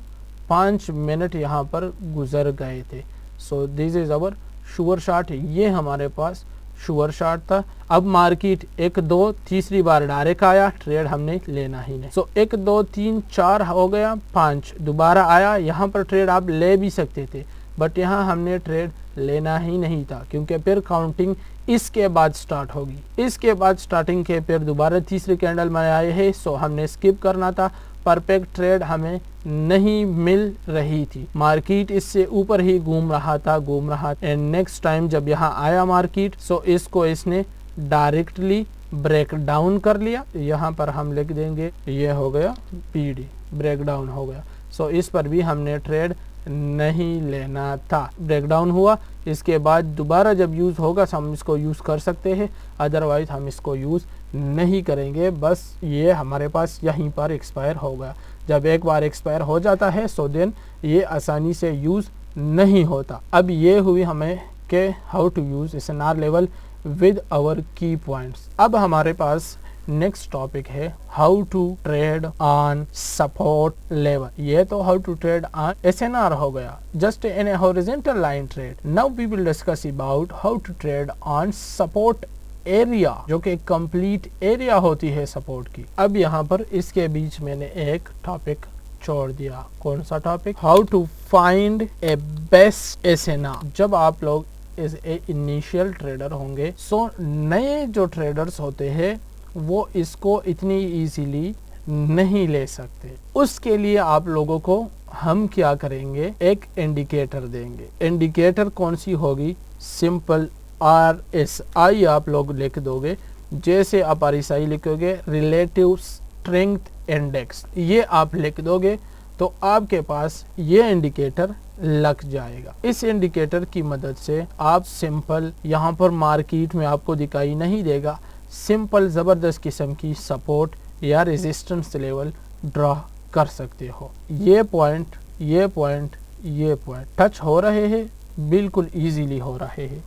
5 मिनट यहाँ पर गुजर गए थे। So this is our sure shot, ये हमारे पास श्योर शॉट था। अब मार्केट 1 2 तीसरी बार डायरेक्ट आया, ट्रेड हमने लेना ही नहीं। सो 1 2 3 4 हो गया, 5 दोबारा आया, यहाँ पर ट्रेड आप ले भी सकते थे, बट यहाँ हमने ट्रेड लेना ही नहीं था, क्योंकि फिर काउंटिंग इसके बाद स्टार्ट होगी। इसके बाद स्टार्टिंग के फिर दोबारा तीसरी कैंडल में आए हैं, सो हमने स्किप करना था। परफेक्ट ट्रेड हमें नहीं मिल रही थी, मार्केट इससे ऊपर ही घूम रहा था। एंड नेक्स्ट टाइम जब यहाँ आया मार्केट, सो इसको इसने डायरेक्टली ब्रेक डाउन कर लिया। यहाँ पर हम लिख देंगे, ये हो गया पीडी, ब्रेक डाउन हो गया। सो इस पर भी हमने ट्रेड नहीं लेना था, ब्रेकडाउन हुआ। इसके बाद दोबारा जब यूज़ होगा हम इसको यूज़ कर सकते हैं, अदरवाइज हम इसको यूज़ नहीं करेंगे। बस ये हमारे पास यहीं पर एक्सपायर हो गया। जब एक बार एक्सपायर हो जाता है, सो देन ये आसानी से यूज़ नहीं होता। अब ये हुई हमें कि how to use SNR level with our key points. अब हमारे पास नेक्स्ट टॉपिक है how to trade on support level. ये तो how to trade on SNR हो गया, just in a horizontal line trade. Now we will discuss about how to trade on support area, जो कि कंप्लीट एरिया होती है support की। अब यहाँ पर इसके बीच मैंने एक टॉपिक छोड़ दिया। कौन सा topic, how to find a best SNR. जब आप लोग एज ए इनिशियल ट्रेडर होंगे, सो नए जो ट्रेडर्स होते हैं वो इसको इतनी इजीली नहीं ले सकते। उसके लिए आप लोगों को हम क्या करेंगे, एक इंडिकेटर देंगे। इंडिकेटर कौन सी होगी, सिंपल RSI आप लोग लिख दोगे। जैसे आप RSI लिखोगे, रिलेटिव स्ट्रेंथ इंडेक्स, ये आप लिख दोगे तो आपके पास ये इंडिकेटर लग जाएगा। इस इंडिकेटर की मदद से आप सिंपल, यहाँ पर मार्केट में आपको दिखाई नहीं देगा, सिंपल ज़बरदस्त किस्म की सपोर्ट या रेजिस्टेंस लेवल ड्रा कर सकते हो। ये पॉइंट, ये पॉइंट, ये पॉइंट टच हो रहे हैं, बिल्कुल इजीली हो रहे हैं।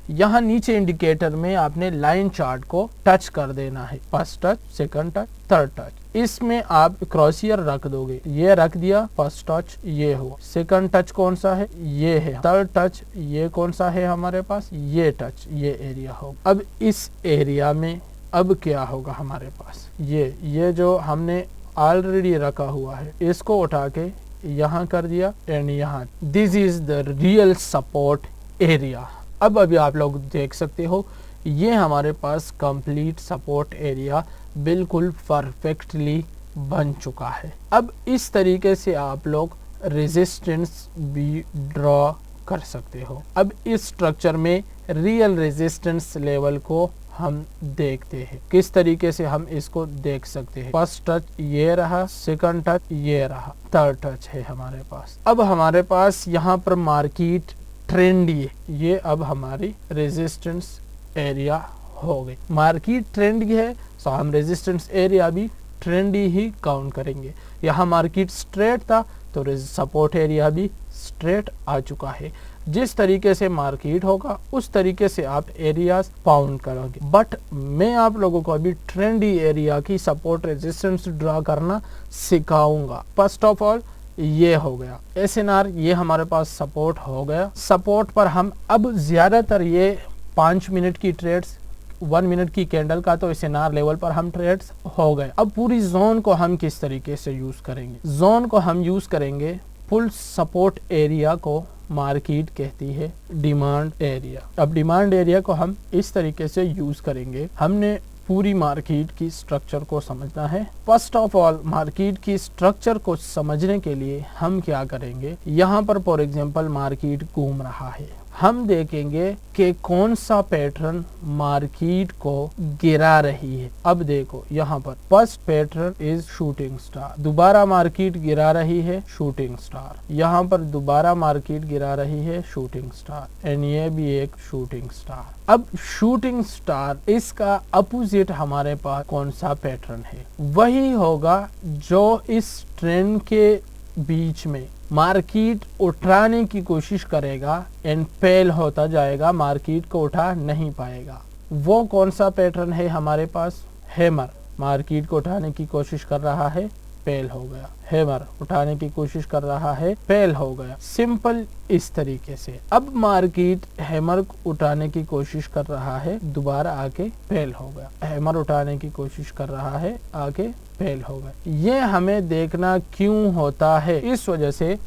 यहाँ नीचे इंडिकेटर में आपने लाइन चार्ट को टच कर देना है, first touch, second touch, third touch. इसमें आप क्रॉसियर रख दोगे, ये रख दिया, फर्स्ट टच ये हुआ, सेकंड टच कौन सा है, ये है, थर्ड टच ये कौन सा है हमारे पास, ये टच, ये एरिया होगा। अब इस एरिया में अब क्या होगा हमारे पास, ये जो हमने ऑलरेडी रखा हुआ है, इसको उठा के यहाँ कर दिया एंड यहाँ, this is the real support area. अब अभी आप लोग देख सकते हो, ये हमारे पास कंप्लीट सपोर्ट एरिया बिल्कुल परफेक्टली बन चुका है। अब इस तरीके से आप लोग रेजिस्टेंस भी ड्रॉ कर सकते हो। अब इस स्ट्रक्चर में रियल रेजिस्टेंस लेवल को हम देखते हैं, किस तरीके से हम इसको देख सकते हैं। फर्स्ट टच ये रहा, सेकंड टच ये रहा, थर्ड टच है हमारे पास। अब हमारे पास यहाँ पर मार्केट ट्रेंडी है, ये अब हमारी रेजिस्टेंस एरिया हो गई। मार्केट ट्रेंडी है, तो हम रेजिस्टेंस एरिया भी ट्रेंडी ही काउंट करेंगे। यहाँ मार्केट स्ट्रेट था तो सपोर्ट एरिया भी स्ट्रेट आ चुका है। जिस तरीके से मार्केट होगा उस तरीके से आप एरियाज फाउंड करोगे। बट मैं आप लोगों को अभी ट्रेंडी एरिया की सपोर्ट रेजिस्टेंस ड्रा करना सिखाऊंगा। फर्स्ट ऑफ ऑल ये हो गया SNR, ये हमारे पास सपोर्ट हो गया। सपोर्ट पर हम अब ज्यादातर ये 5 मिनट की ट्रेड्स, 1 मिनट की कैंडल का तो SNR लेवल पर हम ट्रेड्स हो गए। अब पूरी जोन को हम किस तरीके से यूज करेंगे? जोन को हम यूज करेंगे, फुल सपोर्ट एरिया को मार्केट कहती है डिमांड एरिया। अब डिमांड एरिया को हम इस तरीके से यूज करेंगे। हमने पूरी मार्केट की स्ट्रक्चर को समझना है। फर्स्ट ऑफ ऑल मार्केट की स्ट्रक्चर को समझने के लिए हम क्या करेंगे, यहाँ पर फॉर एग्जांपल मार्केट घूम रहा है, हम देखेंगे कि कौन सा पैटर्न मार्केट को गिरा रही है। अब देखो यहाँ पर first pattern is shooting star, दोबारा मार्केट गिरा रही है शूटिंग स्टार, यहाँ पर दोबारा मार्केट गिरा रही है शूटिंग स्टार, एंड ये भी एक शूटिंग स्टार। अब शूटिंग स्टार इसका अपोजिट हमारे पास कौन सा पैटर्न है? वही होगा जो इस ट्रेंड के बीच में मार्केट उठाने की कोशिश करेगा एंड फेल होता जाएगा, मार्केट को उठा नहीं पाएगा। वो कौन सा पैटर्न है हमारे पास? हैमर, मार्केट को उठाने की कोशिश कर रहा है, फेल हो गया। हैमर उठाने की कोशिश कर रहा है, फेल हो गया। सिंपल इस तरीके से। अब मार्केट हैमर उठाने की कोशिश कर रहा है, दोबारा आके फेल हो गया। हैमर उठाने की कोशिश कर रहा है, आके फेल हो गया। ये हमें देखना क्यों होता है? इस वजह से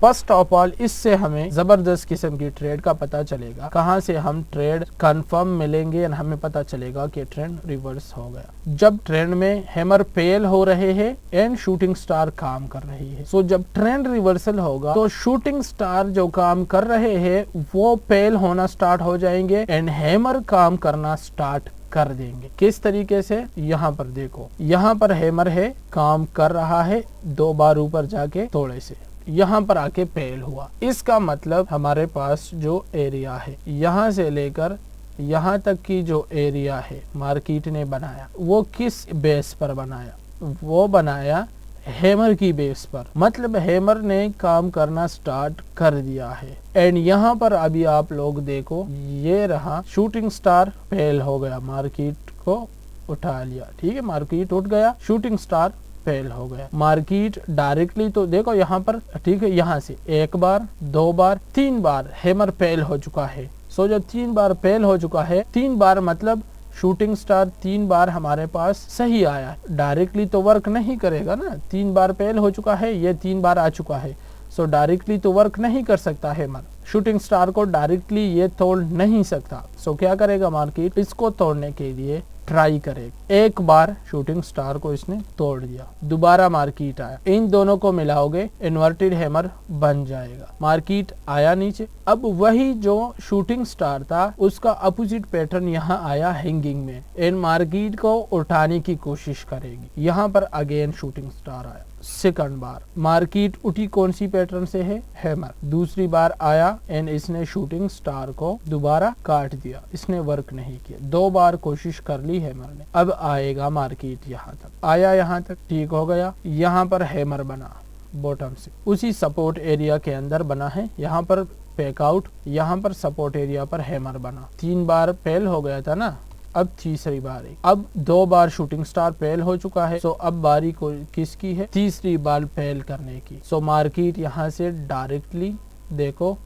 फर्स्ट ऑफ ऑल इससे हमें जबरदस्त किस्म की ट्रेड का पता चलेगा। कहाँ से हम ट्रेड कंफर्म मिलेंगे और हमें पता चलेगा कि ट्रेंड रिवर्स हो गया। जब ट्रेंड में हैमर फेल हो रहे हैं एंड शूटिंग स्टार काम कर रही है। सो जब ट्रेंड रिवर्सल होगा तो शूटिंग स्टार जो काम कर रहे हैं वो फेल होना स्टार्ट हो जाएंगे एंड हैमर काम करना स्टार्ट कर देंगे। किस तरीके से? यहाँ पर देखो, यहाँ पर हैमर है, काम कर रहा है, 2 बार ऊपर जाके थोड़े से यहाँ पर आके फेल हुआ। इसका मतलब हमारे पास जो एरिया है यहाँ से लेकर यहाँ तक की जो एरिया है मार्केट ने बनाया, वो किस बेस पर बनाया? वो बनाया हैमर की बेस पर। मतलब हैमर ने काम करना स्टार्ट कर दिया है। एंड यहाँ पर अभी आप लोग देखो, ये रहा शूटिंग स्टार, फेल हो गया, मार्केट को उठा लिया। ठीक है, मार्केट उठ गया, शूटिंग स्टार फेल हो गया। मार्केट डायरेक्टली तो देखो यहाँ पर, ठीक है, यहाँ से 1 बार 2 बार 3 बार हैमर फेल हो चुका है। सो जब 3 बार फेल हो चुका है, 3 बार मतलब शूटिंग स्टार 3 बार हमारे पास सही आया। डायरेक्टली तो वर्क नहीं करेगा ना, 3 बार फेल हो चुका है, ये 3 बार आ चुका है। सो डायरेक्टली तो वर्क नहीं कर सकता हैमर, शूटिंग स्टार को डायरेक्टली ये तोड़ नहीं सकता। सो क्या करेगा मार्केट? इसको तोड़ने के लिए ट्राई करे। 1 बार शूटिंग स्टार को इसने तोड़ दिया, दोबारा मार्केट आया, इन दोनों को मिलाओगे इन्वर्टेड हैमर बन जाएगा। मार्केट आया नीचे, अब वही जो शूटिंग स्टार था उसका अपोजिट पैटर्न यहाँ आया हैंगिंग में, इन मार्केट को उठाने की कोशिश करेगी। यहाँ पर अगेन शूटिंग स्टार आया, सेकंड बार मार्केट उठी, कौन सी पैटर्न से है? हैमर। दूसरी बार आया एंड इसने शूटिंग स्टार को दोबारा काट दिया, इसने वर्क नहीं किया। 2 बार कोशिश कर ली हैमर ने। अब आएगा मार्केट यहाँ तक, आया यहाँ तक, ठीक हो गया। यहाँ पर हैमर बना बॉटम से, उसी सपोर्ट एरिया के अंदर बना है। यहाँ पर पैकआउट, यहाँ पर सपोर्ट एरिया पर हैमर बना। 3 बार फेल हो गया था ना, अब तीसरी बारी। अब 2 बार शूटिंग स्टार फेल हो चुका है, सो अब बारी को किसकी है? तीसरी बार फेल करने की। सो मार्केट यहाँ से डायरेक्टली देखो,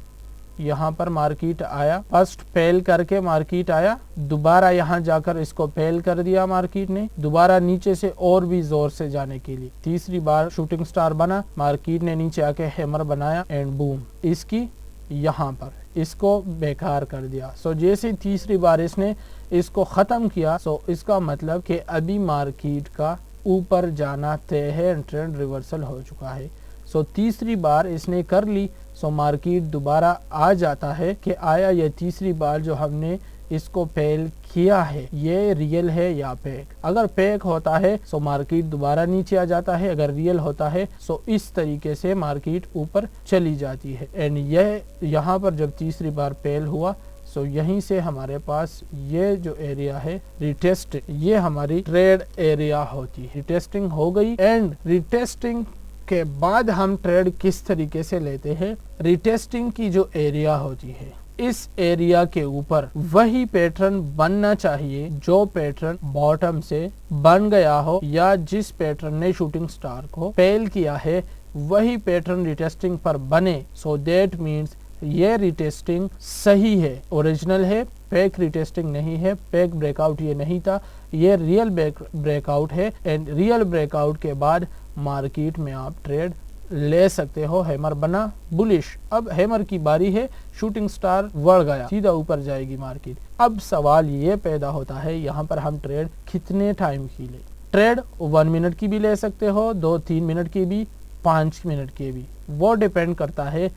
यहाँ पर मार्केट आया, फर्स्ट फेल करके मार्केट आया, दोबारा यहाँ जाकर इसको फेल कर दिया मार्केट ने, दोबारा नीचे से और भी जोर से जाने के लिए। तीसरी बार शूटिंग स्टार बना, मार्केट ने नीचे आके हैमर बनाया एंड बूम, इसकी यहाँ पर इसको बेकार कर दिया। सो जैसे तीसरी बार इसने इसको खत्म किया, सो इसका मतलब कि अभी मार्केट का ऊपर जाना तय है, ट्रेंड रिवर्सल हो चुका है। सो तीसरी बार इसने कर ली, सो मार्केट दोबारा आ जाता है कि आया ये तीसरी बार जो हमने इसको फेल किया है, ये रियल है या फेक। अगर फेक होता है सो मार्केट दोबारा नीचे आ जाता है, अगर रियल होता है सो इस तरीके से मार्केट ऊपर चली जाती है। एंड यह यहाँ पर जब तीसरी बार फेल हुआ सो यहीं से हमारे पास ये जो एरिया है रिटेस्ट, ये हमारी ट्रेड एरिया होती है। रिटेस्टिंग हो गई एंड रिटेस्टिंग के बाद हम ट्रेड किस तरीके से लेते हैं, रिटेस्टिंग की जो एरिया होती है इस एरिया के ऊपर वही पैटर्न बनना चाहिए जो पैटर्न बॉटम से बन गया हो या जिस पैटर्न ने शूटिंग स्टार को फेल किया है वही पैटर्न रिटेस्टिंग पर बने। सो दैट मीन्स ये रिटेस्टिंग सही है, ओरिजिनल है, फेक रिटेस्टिंग नहीं है, फेक ब्रेकआउट ये नहीं था, ये रियल ब्रेकआउट है एंड रियल ब्रेकआउट के बाद मार्केट में आप ट्रेड ले सकते हो। हैमर बना बुलिश, अब हैमर की बारी है, शूटिंग स्टार बढ़ गया, सीधा ऊपर जाएगी मार्केट। अब सवाल ये पैदा होता है यहाँ पर हम ट्रेड कितने टाइम की ले। ट्रेड 1 मिनट की भी ले सकते हो, 2-3 मिनट की भी, 5 मिनट की भी, वो डिपेंड करता है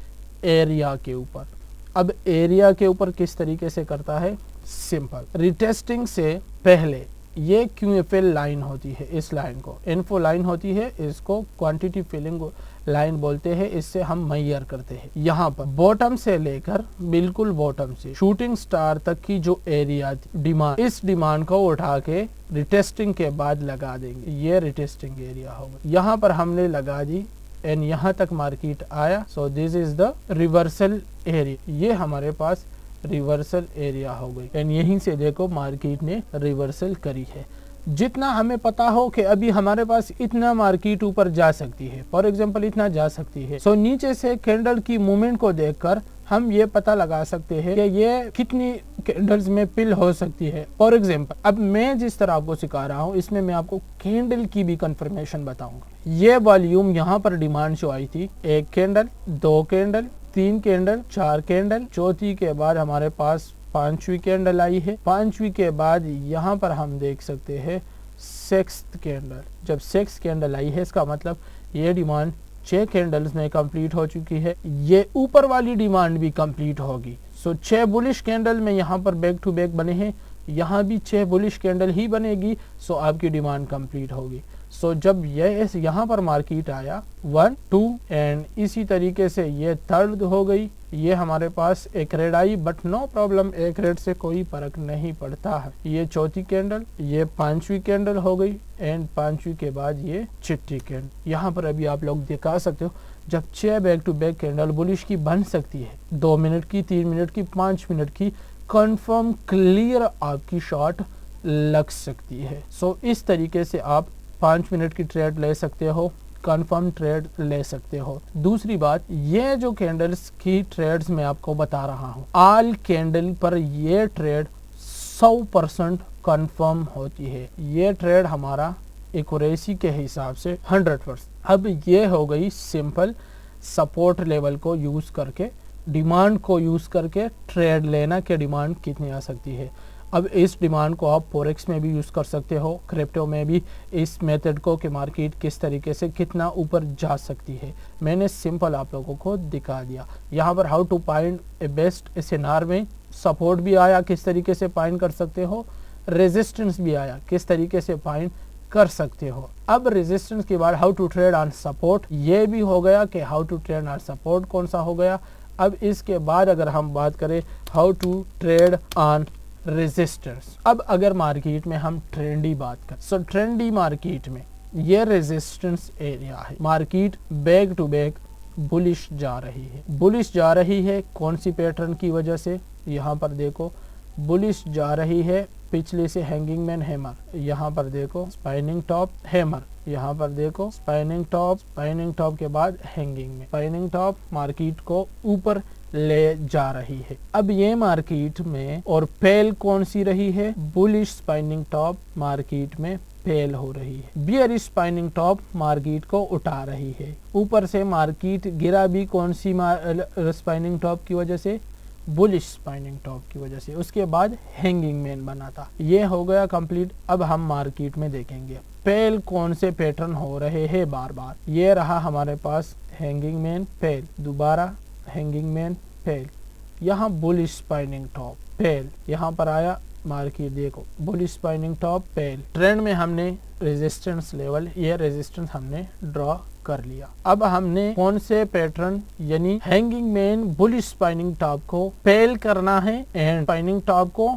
एरिया के ऊपर। अब एरिया के ऊपर किस तरीके से करता है, सिंपल, रिटेस्टिंग से पहले ये QFL लाइन होती है, इस लाइन को इन्फो लाइन होती है, इसको क्वांटिटी फिलिंग लाइन बोलते हैं, इससे हम मेजर करते हैं। यहाँ पर बॉटम से लेकर बिल्कुल बॉटम से शूटिंग स्टार तक की जो एरिया डिमांड, इस डिमांड को उठा के रिटेस्टिंग के बाद लगा देंगे, ये रिटेस्टिंग एरिया होगा। यहाँ पर हमने लगा दी एंड यहाँ तक मार्केट आया, सो this is the reversal area, ये हमारे पास रिवर्सल एरिया हो गई एंड यहीं से देखो मार्केट ने रिवर्सल करी है। जितना हमें पता हो कि अभी हमारे पास इतना मार्केट ऊपर जा सकती है, फॉर एग्जांपल इतना जा सकती है, सो नीचे से कैंडल की मूवमेंट को देखकर हम ये पता लगा सकते हैं कि ये कितनी कैंडल्स में पिल हो सकती है। फॉर एग्जांपल अब मैं जिस तरह आपको सिखा रहा हूँ इसमें मैं आपको कैंडल की भी कंफर्मेशन बताऊंगा। ये वॉल्यूम यहाँ पर डिमांड शो आई थी, 1 कैंडल, 2 कैंडल, 3 कैंडल, 4 कैंडल, चौथी के बाद हमारे पास 5वीं कैंडल आई है, 5वीं के बाद यहाँ पर हम देख सकते हैं 6th कैंडल। जब 6th कैंडल आई है इसका मतलब ये डिमांड 6 कैंडल्स में कंप्लीट हो चुकी है, ये ऊपर वाली डिमांड भी कंप्लीट होगी। सो 6 बुलिश कैंडल में यहाँ पर बैक टू बैक बने हैं, यहाँ भी 6 बुलिश कैंडल ही बनेगी, सो आपकी डिमांड कंप्लीट होगी। सो जब ये यहाँ पर मार्केट आया 1, 2 एंड इसी तरीके से ये 3rd हो गई, ये हमारे पास एक रेड आई, बट नो प्रॉब्लम, एक रेड से कोई फर्क नहीं पड़ता है। ये चौथी कैंडल, ये 5वीं कैंडल हो गई एंड 5वीं के बाद ये 6ठी कैंडल। यहाँ पर अभी आप लोग दिखा सकते हो जब 6 back to back candle bullish की बन सकती है, 2 मिनट की, 3 मिनट की, 5 मिनट की, कंफर्म क्लियर आपकी शॉट लग सकती है। सो इस तरीके से आप 5 मिनट की ट्रेड ले सकते हो, कंफर्म ट्रेड ले सकते हो। दूसरी बात, ये जो कैंडल्स की ट्रेड्स मैं आपको बता रहा हूँ, ऑल कैंडल पर ये ट्रेड 100% कंफर्म होती है। ये ट्रेड हमारा एक्यूरेसी के हिसाब से 100%। अब ये हो गई सिंपल सपोर्ट लेवल को यूज करके, डिमांड को यूज करके ट्रेड लेना कि डिमांड कितनी आ सकती है। अब इस डिमांड को आप फॉरेक्स में भी यूज़ कर सकते हो, क्रिप्टो में भी इस मेथड को कि मार्केट किस तरीके से कितना ऊपर जा सकती है। मैंने सिंपल आप लोगों को दिखा दिया। यहाँ पर how to find a best SNR में सपोर्ट भी आया, किस तरीके से फाइंड कर सकते हो, रेजिस्टेंस भी आया, किस तरीके से फाइंड कर सकते हो। अब रेजिस्टेंस के बाद how to trade on support, ये भी हो गया कि how to trade on support कौन सा हो गया। अब इसके बाद अगर हम बात करें how to trade on resistance, अब अगर मार्केट में हम ट्रेंडी बात करें, सो ट्रेंडी मार्केट में ये रेजिस्टेंस एरिया है। Market back to back bullish जा रही है, बुलिश जा रही है कौन सी पैटर्न की वजह से, यहाँ पर देखो बुलिश जा रही है पिछले से हैंगिंग मैन हैमर, यहाँ पर देखो स्पाइनिंग टॉप हैमर, यहाँ पर देखो स्पाइनिंग टॉप के बाद हैंगिंग में, स्पाइनिंग टॉप मार्केट को ऊपर ले जा रही है। अब ये मार्केट में और फेल कौन सी रही है, बुलिश स्पाइनिंग टॉप मार्केट में फेल हो रही है, बियरिश स्पाइनिंग टॉप मार्केट को उठा रही है। ऊपर से मार्केट गिरा भी कौन सी स्पाइनिंग टॉप की वजह से, बुलिश स्पाइनिंग टॉप की वजह से। उसके बाद हैंगिंग मैन बना था, ये हो गया कंप्लीट। अब हम मार्केट में देखेंगे फेल कौन से पैटर्न हो रहे हैं बार बार। ये रहा हमारे पास हैंगिंग मैन फेल, दोबारा हैंगिंग मैन फेल, यहाँ बुलिश स्पाइनिंग टॉप फेल, यहाँ पर आया मार्केट देखो bullish spinning top fail. Trend में हमने रेजिस्टेंस लेवल, ये रेजिस्टेंस हमने ड्रॉ कर लिया। अब हमने कौन से पैटर्न यानी hanging man bullish spinning top को फेल करना है एंड स्पाइनिंग टॉप को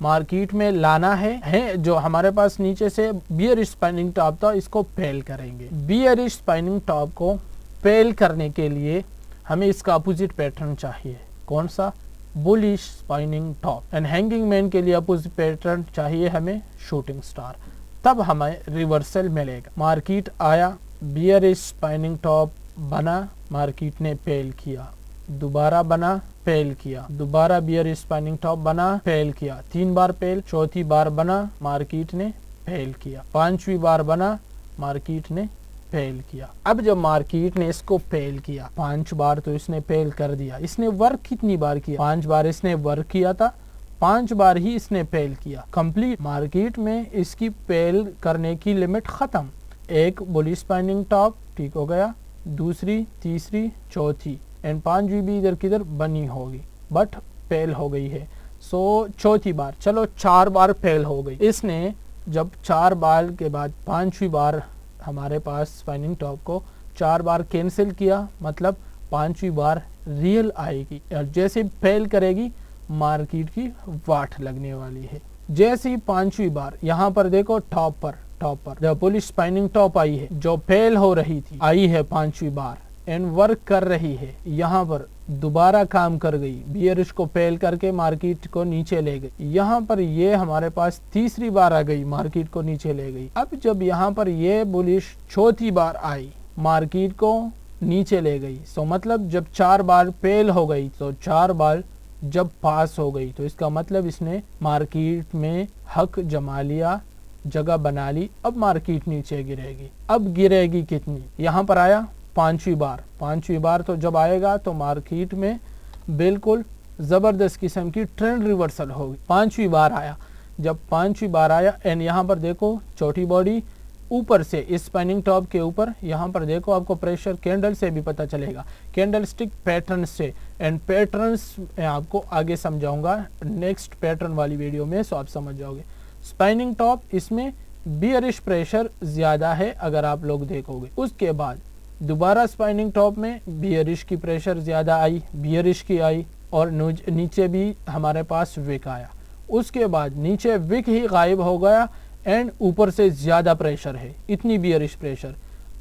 मार्केट में लाना है जो हमारे पास नीचे से बियरिश स्पाइनिंग टॉप था इसको फेल करेंगे। बियरिश स्पाइनिंग टॉप को फेल करने के लिए हमें इसका अपोजिट पैटर्न चाहिए। कौन सा? Bullish spinning top. And hanging man के लिए अपोजिट पैटर्न चाहिए हमें शूटिंग स्टार। तब हमें रिवर्सल मिलेगा। मार्केट आया, बियरिश स्पाइनिंग टॉप बना, मार्केट ने फेल किया, दोबारा बना, फेल किया, दोबारा बियरिश स्पाइनिंग टॉप बना, फेल किया, 3 बार फेल, चौथी बार बना, मार्केट ने फेल किया, 5वीं बार बना, मार्केट ने फेल किया। अब जब मार्केट ने इसको फेल किया 5 बार तो इसने फेल कर दिया। इसने वर्क कितनी बार किया? 5 बार इसने वर्क किया था, 5 बार ही इसने फेल किया। कंप्लीट मार्केट में इसकी फेल करने की लिमिट खत्म। एक बुलिश स्पाइनिंग टॉप ठीक हो गया, दूसरी, तीसरी, चौथी एंड 5वीं भी इधर किधर बनी होगी बट फेल हो गई है। सो चौथी बार, चलो 4 बार फेल हो गई। इसने जब 4 बार के बाद 5वीं बार हमारे पास स्पाइनिंग टॉप को 4 बार कैंसिल किया, मतलब 5वीं बार रियल आएगी और जैसे फेल करेगी मार्केट की वाट लगने वाली है। जैसे ही 5वीं बार यहाँ पर देखो टॉप पर जब बुलिश स्पाइनिंग टॉप आई है जो फेल हो रही थी, आई है 5वीं बार एंड वर्क कर रही है, यहाँ पर दोबारा काम कर गई, बियरिश को फेल करके मार्केट को नीचे ले गई। यहाँ पर ये हमारे पास तीसरी बार आ गई, मार्केट को नीचे ले गई। अब जब यहाँ पर ये बुलिश चौथी बार आई, मार्केट को नीचे ले गई। सो मतलब जब 4 बार फेल हो गई तो 4 बार जब पास हो गई तो इसका मतलब इसने मार्केट में हक जमा लिया, जगह बना ली। अब मार्केट नीचे गिरेगी। अब गिरेगी कितनी? यहाँ पर आया 5वीं बार तो जब आएगा तो मार्केट में बिल्कुल जबरदस्त किस्म की ट्रेंड रिवर्सल होगी। 5वीं बार आया, जब 5वीं बार आया एंड यहाँ पर देखो चौथी बॉडी ऊपर से इस स्पाइनिंग टॉप के ऊपर, यहाँ पर देखो आपको प्रेशर कैंडल से भी पता चलेगा, कैंडल स्टिक पैटर्न से। एंड पैटर्न्स मैं आपको आगे समझाऊंगा नेक्स्ट पैटर्न वाली वीडियो में, सो आप समझ जाओगे। स्पाइनिंग टॉप इसमें बियरिश प्रेशर ज्यादा है अगर आप लोग देखोगे। उसके बाद दोबारा स्पाइनिंग टॉप में बियरिश की प्रेशर ज्यादा आई, बियरिश की आई और नीचे भी हमारे पास विक आया। उसके बाद नीचे विक ही गायब हो गया एंड ऊपर से ज्यादा प्रेशर है, इतनी बियरिश प्रेशर।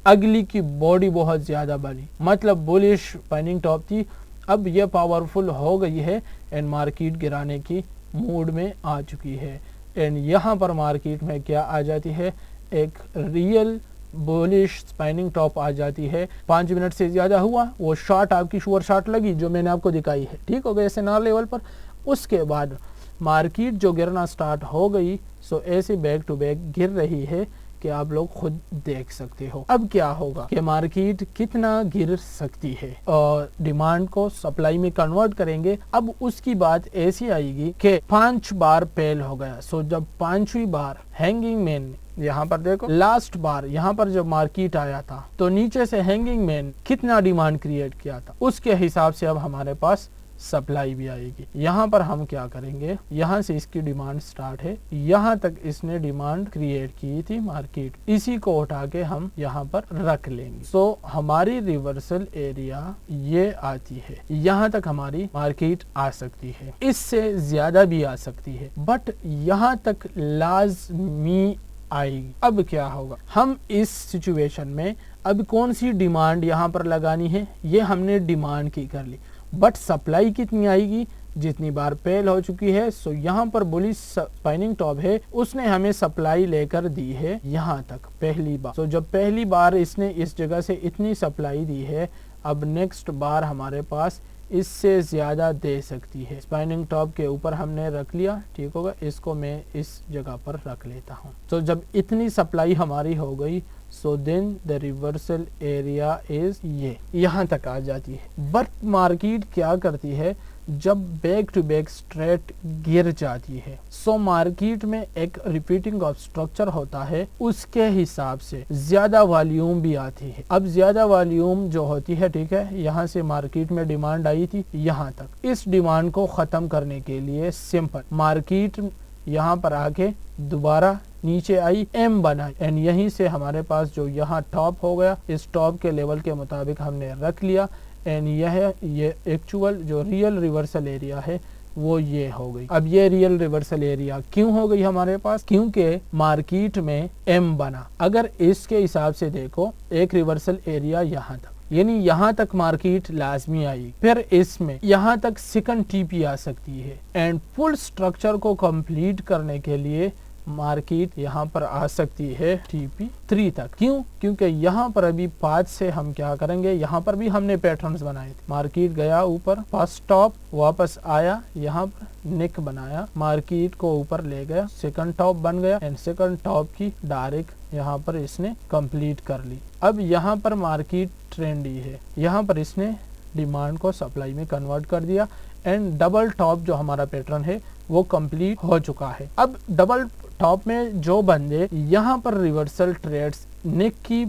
अगली की बॉडी बहुत ज्यादा बनी, मतलब बुलिश स्पाइनिंग टॉप थी, अब यह पावरफुल हो गई है एंड मार्केट गिराने की मूड में आ चुकी है। एंड यहाँ पर मार्केट में क्या आ जाती है? एक रियल बुलिश स्पाइनिंग टॉप आ जाती है। 5 मिनट से ज्यादा हुआ, वो शॉट आपकी श्योर शॉट लगी जो मैंने आपको दिखाई है, ठीक हो गया SNR लेवल पर। उसके बाद मार्केट जो गिरना स्टार्ट हो गई, सो ऐसे बैक टू बैक गिर रही है कि आप लोग खुद देख सकते हो। अब क्या होगा कि मार्केट कितना गिर सकती है और डिमांड को सप्लाई में कन्वर्ट करेंगे। अब उसकी बात ऐसी आएगी कि 5 बार फेल हो गया। सो जब 5वीं बार हैंगिंग मैन, यहाँ पर देखो लास्ट बार यहाँ पर जब मार्केट आया था तो नीचे से हैंगिंग मैन कितना डिमांड क्रिएट किया था, उसके हिसाब से अब हमारे पास सप्लाई भी आएगी। यहाँ पर हम क्या करेंगे, यहाँ से इसकी डिमांड स्टार्ट है, यहाँ तक इसने डिमांड क्रिएट की थी मार्केट, इसी को उठा के हम यहाँ पर रख लेंगे। सो हमारी रिवर्सल एरिया ये आती है, यहाँ तक हमारी मार्केट आ सकती है, इससे ज्यादा भी आ सकती है बट यहाँ तक लाजमी आएगी। अब क्या होगा, हम इस सिचुएशन में अब कौन सी डिमांड यहाँ पर लगानी है, ये हमने डिमांड की कर ली बट सप्लाई कितनी आएगी? जितनी बार फेल हो चुकी है। सो यहाँ पर बुलिश स्पाइनिंग टॉप है, उसने हमें सप्लाई लेकर दी है यहाँ तक पहली बार। सो जब पहली बार इसने इस जगह से इतनी सप्लाई दी है, अब नेक्स्ट बार हमारे पास इससे ज्यादा दे सकती है। स्पाइनिंग टॉप के ऊपर हमने रख लिया, ठीक होगा, इसको मैं इस जगह पर रख लेता हूँ। तो जब इतनी सप्लाई हमारी हो गई, so then the reversal area is ये यहाँ तक आ जाती है। बट मार्केट क्या करती है, जब बैक टू बैक स्ट्रेट गिर जाती है, सो मार्केट में एक रिपीटिंग ऑफ स्ट्रक्चर होता है, उसके हिसाब से ज्यादा वॉल्यूम भी आती है। अब ज्यादा वॉल्यूम जो होती है, ठीक है, यहाँ से मार्केट में डिमांड आई थी यहाँ तक, इस डिमांड को खत्म करने के लिए सिंपल मार्केट यहाँ पर आके दोबारा नीचे आई एम बना एंड यहीं से हमारे पास जो यहाँ टॉप हो गया, इस टॉप के लेवल के मुताबिक हमने रख लिया एंड ये एक्चुअल जो रियल रिवर्सल एरिया है वो ये हो गई। अब ये रियल रिवर्सल एरिया क्यों हो गई हमारे पास? क्योंकि मार्केट में एम बना। अगर इसके हिसाब से देखो, एक रिवर्सल एरिया यहाँ तक, यानी यहाँ तक मार्केट लाजमी आई, फिर इसमें यहाँ तक सेकंड टीपी आ सकती है एंड फुल स्ट्रक्चर को कंप्लीट करने के लिए मार्केट यहाँ पर आ सकती है टीपी 3 तक। क्यों? क्योंकि यहाँ पर अभी 5 से हम क्या करेंगे, यहाँ पर भी हमने पैटर्न्स बनाए थे। मार्केट गया ऊपर, फर्स्ट टॉप, वापस आया, यहाँ पर नेक बनाया, मार्केट को ऊपर ले गया, सेकंड टॉप बन गया एंड सेकंड टॉप की डायरेक्ट यहाँ पर इसने कंप्लीट कर ली। अब यहाँ पर मार्केट ट्रेंडी है, यहाँ पर इसने डिमांड को सप्लाई में कन्वर्ट कर दिया एंड डबल टॉप जो हमारा पैटर्न है वो कंप्लीट हो चुका है। अब डबल टॉप में जो बंदे यहाँ पर रिवर्सल ट्रेड्स नेक की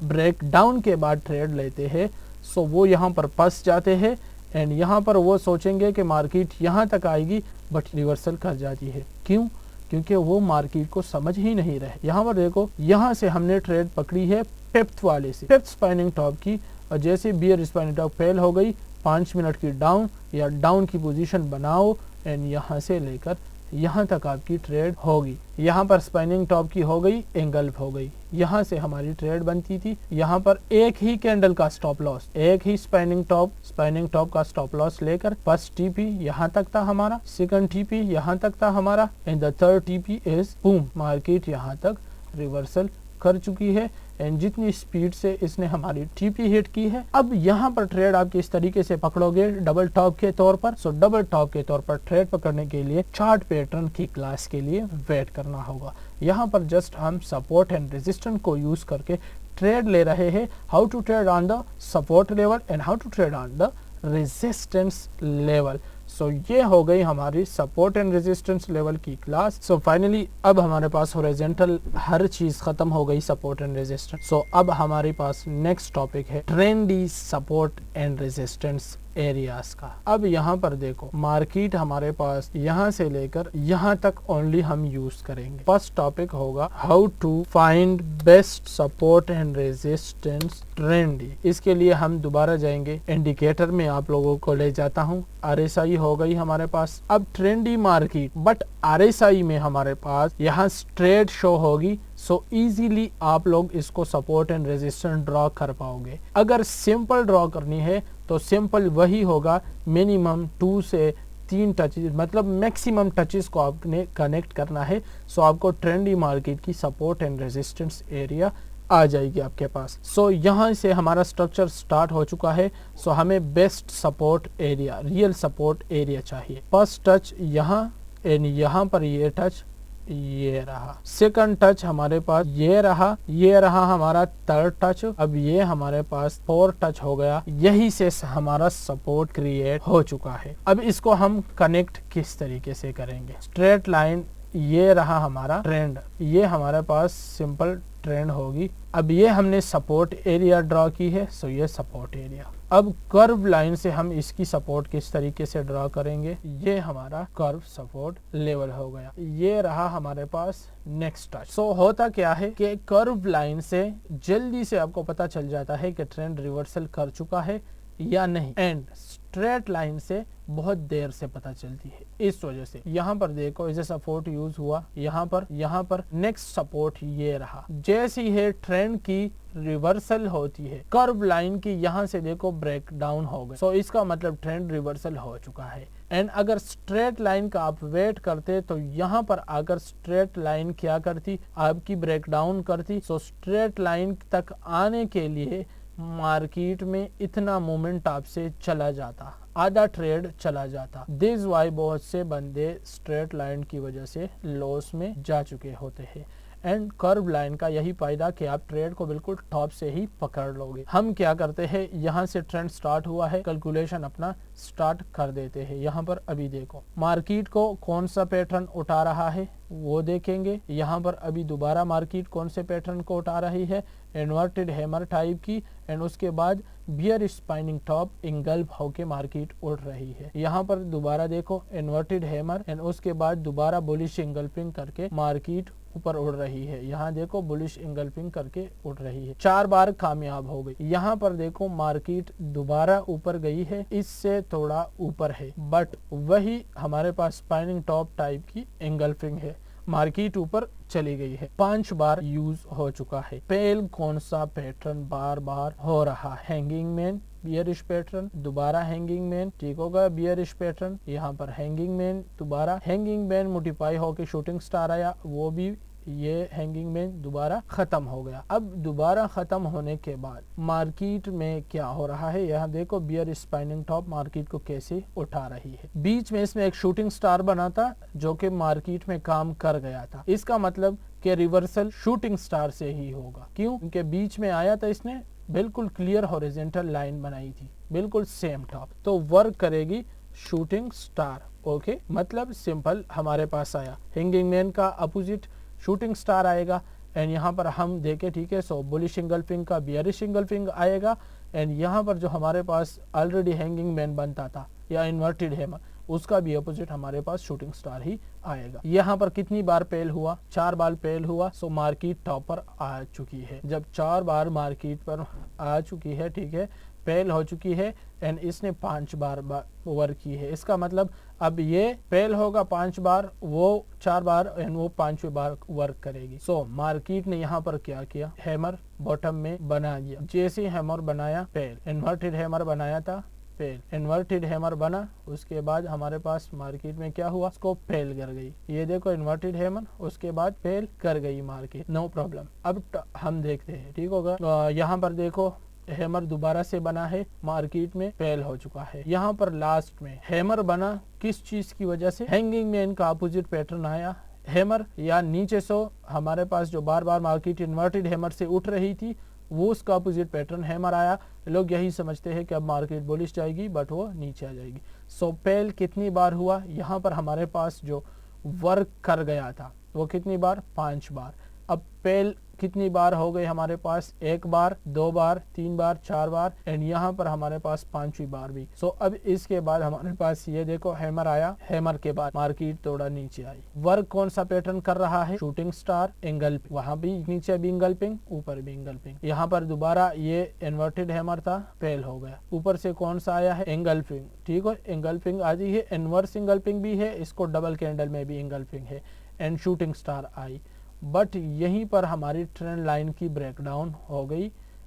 ब्रेकडाउन के बाद ट्रेड लेते हैं, सो वो यहाँ पर फंस जाते हैं एंड यहाँ पर वो सोचेंगे कि मार्केट यहाँ तक आएगी बट रिवर्सल कर जाती है। क्यों? क्योंकि वो मार्केट को समझ ही नहीं रहे। यहाँ पर देखो, यहाँ से हमने ट्रेड पकड़ी है फिफ्थ वाले से, फिफ्थ स्पाइनिंग टॉप की, और जैसे बियर स्पाइनिंग टॉप फेल हो गई, 5 मिनट की डाउन या डाउन की पोजीशन बनाओ एंड यहाँ से लेकर यहाँ तक आपकी ट्रेड होगी। यहाँ पर स्पाइनिंग टॉप की हो गई, एंगल्फ हो गई, यहाँ से हमारी ट्रेड बनती थी। यहाँ पर एक ही कैंडल का स्टॉप लॉस, एक ही स्पाइनिंग टॉप का स्टॉप लॉस लेकर फर्स्ट टीपी यहाँ तक था हमारा, सेकंड टीपी यहाँ तक था हमारा and the third TP is boom, market यहाँ तक रिवर्सल कर चुकी है एंड जितनी स्पीड से इसने हमारी टीपी हिट की है। अब यहाँ पर ट्रेड आप किस तरीके से पकड़ोगे डबल टॉप के तौर पर? सो डबल टॉप के तौर पर ट्रेड पकड़ने के लिए चार्ट पैटर्न की क्लास के लिए वेट करना होगा। यहाँ पर जस्ट हम सपोर्ट एंड रेजिस्टेंस को यूज करके ट्रेड ले रहे हैं, how to trade on the support level and how to trade on the resistance level. So ये हो गई हमारी सपोर्ट एंड रेजिस्टेंस लेवल की क्लास। सो फाइनली अब हमारे पास हॉरिजॉन्टल हर चीज खत्म हो गई, सपोर्ट एंड रेजिस्टेंस। सो अब हमारे पास नेक्स्ट टॉपिक है trendy support and resistance areas का। अब यहाँ पर देखो, मार्केट हमारे पास यहाँ से लेकर यहाँ तक ओनली हम यूज करेंगे। फर्स्ट टॉपिक होगा how to find best support and resistance trendy. इसके लिए हम दोबारा जाएंगे इंडिकेटर में, आप लोगों को ले जाता हूँ। RSI हो गई हमारे पास। अब ट्रेंडी मार्केट, बट RSI में हमारे पास यहाँ स्ट्रेट शो होगी, सो इजीली आप लोग इसको सपोर्ट एंड रेजिस्टेंस ड्रॉ कर पाओगे। अगर सिंपल ड्रॉ करनी है तो सिंपल वही होगा, मिनिमम 2 से 3 टचेस, मतलब मैक्सिमम टचेस को आपने कनेक्ट करना है। सो आपको ट्रेंडी मार्केट की सपोर्ट एंड रेजिस्टेंस एरिया आ जाएगी आपके पास। सो यहाँ से हमारा स्ट्रक्चर स्टार्ट हो चुका है। सो हमें best support area, real support area चाहिए। फर्स्ट टच यहाँ एंड यहाँ पर ये टच ये रहा, सेकंड टच हमारे पास ये रहा हमारा थर्ड टच। अब ये हमारे पास 4 टच हो गया, यही से हमारा सपोर्ट क्रिएट हो चुका है। अब इसको हम कनेक्ट किस तरीके से करेंगे? स्ट्रेट लाइन, ये रहा हमारा ट्रेंड, ये हमारे पास सिंपल ट्रेंड होगी। अब ये हमने सपोर्ट एरिया ड्रॉ की है, सो ये सपोर्ट एरिया। अब कर्व लाइन से हम इसकी सपोर्ट किस तरीके से ड्रॉ करेंगे? ये हमारा कर्व सपोर्ट लेवल हो गया, ये रहा हमारे पास नेक्स्ट टच। सो होता क्या है कि कर्व लाइन से जल्दी से आपको पता चल जाता है कि ट्रेंड रिवर्सल कर चुका है या नहीं, एंड स्ट्रेट लाइन से बहुत देर से पता चलती है। इस वजह से यहाँ पर देखो, इसे सपोर्ट यूज हुआ, यहाँ पर नेक्स्ट सपोर्ट ये रहा। जैसी है ट्रेंड की रिवर्सल होती है, कर्व लाइन की यहाँ से देखो ब्रेक डाउन हो गए, सो इसका मतलब ट्रेंड रिवर्सल हो चुका है। एंड अगर स्ट्रेट लाइन का आप वेट करते तो यहाँ पर अगर स्ट्रेट लाइन क्या करती, आपकी ब्रेक डाउन करती, सो स्ट्रेट लाइन तक आने के लिए मार्केट में इतना मूवमेंट आपसे चला जाता, आधा ट्रेड चला जाता। दिस वाई बहुत से बंदे स्ट्रेट लाइन की वजह से लॉस में जा चुके होते हैं। एंड कर्व लाइन का यही फायदा कि आप ट्रेड को बिल्कुल टॉप से ही पकड़ लोगे। हम क्या करते हैं, यहाँ से ट्रेंड स्टार्ट हुआ है, कैलकुलेशन अपना स्टार्ट कर देते हैं। यहाँ पर अभी देखो मार्केट को कौन सा पैटर्न उठा रहा है वो देखेंगे। यहाँ पर अभी दोबारा मार्केट कौन से पैटर्न को उठा रही है, इन्वर्टेड हैमर टाइप की, एंड उसके बाद बियर स्पाइनिंग टॉप इंगल्फ होके मार्केट उड़ रही है। यहाँ पर दोबारा देखो इन्वर्टेड हैमर एंड उसके बाद दोबारा बुलिश इंगल्फिंग करके मार्केट ऊपर उड़ रही है। यहाँ देखो बुलिश इंगल्फिंग करके उड़ रही है, 4 बार कामयाब हो गई। यहाँ पर देखो मार्केट दोबारा ऊपर गई है, इससे थोड़ा ऊपर है, बट वही हमारे पास स्पाइनिंग टॉप टाइप की इंगल्फिंग है, मार्केट ऊपर चली गई है। 5 बार यूज हो चुका है। पेल कौन सा पैटर्न बार बार हो रहा, हैंगिंग मैन, बियरिश पैटर्न, दोबारा हैंगिंग मैन, ठीक होगा बियरिश पैटर्न, यहाँ पर हैंगिंग मैन, दोबारा हैंगिंग मैन मोटिफाई होके शूटिंग स्टार आया, वो भी ये हैंगिंग मैन दोबारा खत्म हो गया। अब दोबारा खत्म होने के बाद मार्केट में क्या हो रहा है, यहाँ देखो बियर स्पाइनिंग टॉप मार्केट को कैसे उठा रही है। बीच में इसमें एक शूटिंग स्टार बना था जो कि मार्केट में काम कर गया था। इसका मतलब कि रिवर्सल शूटिंग स्टार से ही होगा। क्यों? क्योंकि बीच में आया था, इसने बिल्कुल क्लियर हॉरिजॉन्टल लाइन बनाई थी, बिल्कुल सेम टॉप, तो वर्क करेगी शूटिंग स्टार। ओके, मतलब सिंपल हमारे पास आया हैंगिंग मैन का अपोजिट शूटिंग स्टार आएगा एंड यहाँ पर हम देखें, ठीक है, सो बुलिश इंगल्फिंग का बियरिश इंगल्फिंग आएगा एंड यहाँ पर जो हमारे पास ऑलरेडी हैंगिंग मैन बनता था या इन्वर्टेड हैमर, उसका भी अपोजिट हमारे पास शूटिंग स्टार ही आएगा। यहाँ पर कितनी बार पेल हुआ, 4 बार पेल हुआ, सो मार्केट टॉप पर आ चुकी है। जब 4 बार मार्केट पर आ चुकी है, ठीक है, पेल हो चुकी है एंड इसने 5 बार वर्क की है, इसका मतलब अब ये पेल होगा 5 बार, वो 4 बार एंड वो 5वीं बार वर्क करेगी। सो मार्केट ने यहाँ पर क्या किया, हैमर बॉटम में बना दिया। जैसे हैमर बनाया पेल, इन्वर्टेड हैमर बनाया था पेल, इन्वर्टेड हैमर बना, उसके बाद हमारे पास मार्केट में क्या हुआ, उसको पेल कर गई। ये देखो इन्वर्टेड हैमर, उसके बाद पेल कर गई मार्केट, नो प्रॉब्लम। अब हम देखते हैं, ठीक होगा। यहाँ पर देखो हैमर दोबारा से बना है, मार्केट में फेल हो चुका है। यहाँ पर लास्ट में हैमर बना किस चीज की वजह से, हैंगिंग मैन का अपोजिट पैटर्न आया, हैमर या नीचे सो हमारे पास जो बार बार मार्केट इन्वर्टेड हैमर से उठ रही थी, वो उसका अपोजिट पैटर्न हैमर आया। लोग यही समझते हैं कि अब मार्केट बुलिश जाएगी, बट वो नीचे आ जाएगी। सो पेल कितनी बार हुआ, यहाँ पर हमारे पास जो वर्क कर गया था वो कितनी बार, 5 बार। अब पेल कितनी बार हो गई हमारे पास, 1 बार, 2 बार, 3 बार, 4 बार एंड यहाँ पर हमारे पास 5वीं बार भी। सो अब इसके बाद हमारे पास ये देखो हैमर आया, हैमर के बाद मार्केट थोड़ा नीचे आई। वर्क कौन सा पैटर्न कर रहा है, शूटिंग स्टार एंगल्पिंग, वहां भी नीचे भी एंगल्पिंग, ऊपर भी एंगल्पिंग। यहाँ पर दोबारा ये इन्वर्टेड हैमर था, फेल हो गया। ऊपर से कौन सा आया है, एंगल्पिंग, ठीक है, एंगल्पिंग आ रही है, इनवर्स एंगल्पिंग भी है, इसको डबल कैंडल में भी एंगल्पिंग है and shooting star I. But यहीं पर हमारी ट्रेंड लाइन की ब्रेकडाउन हो गई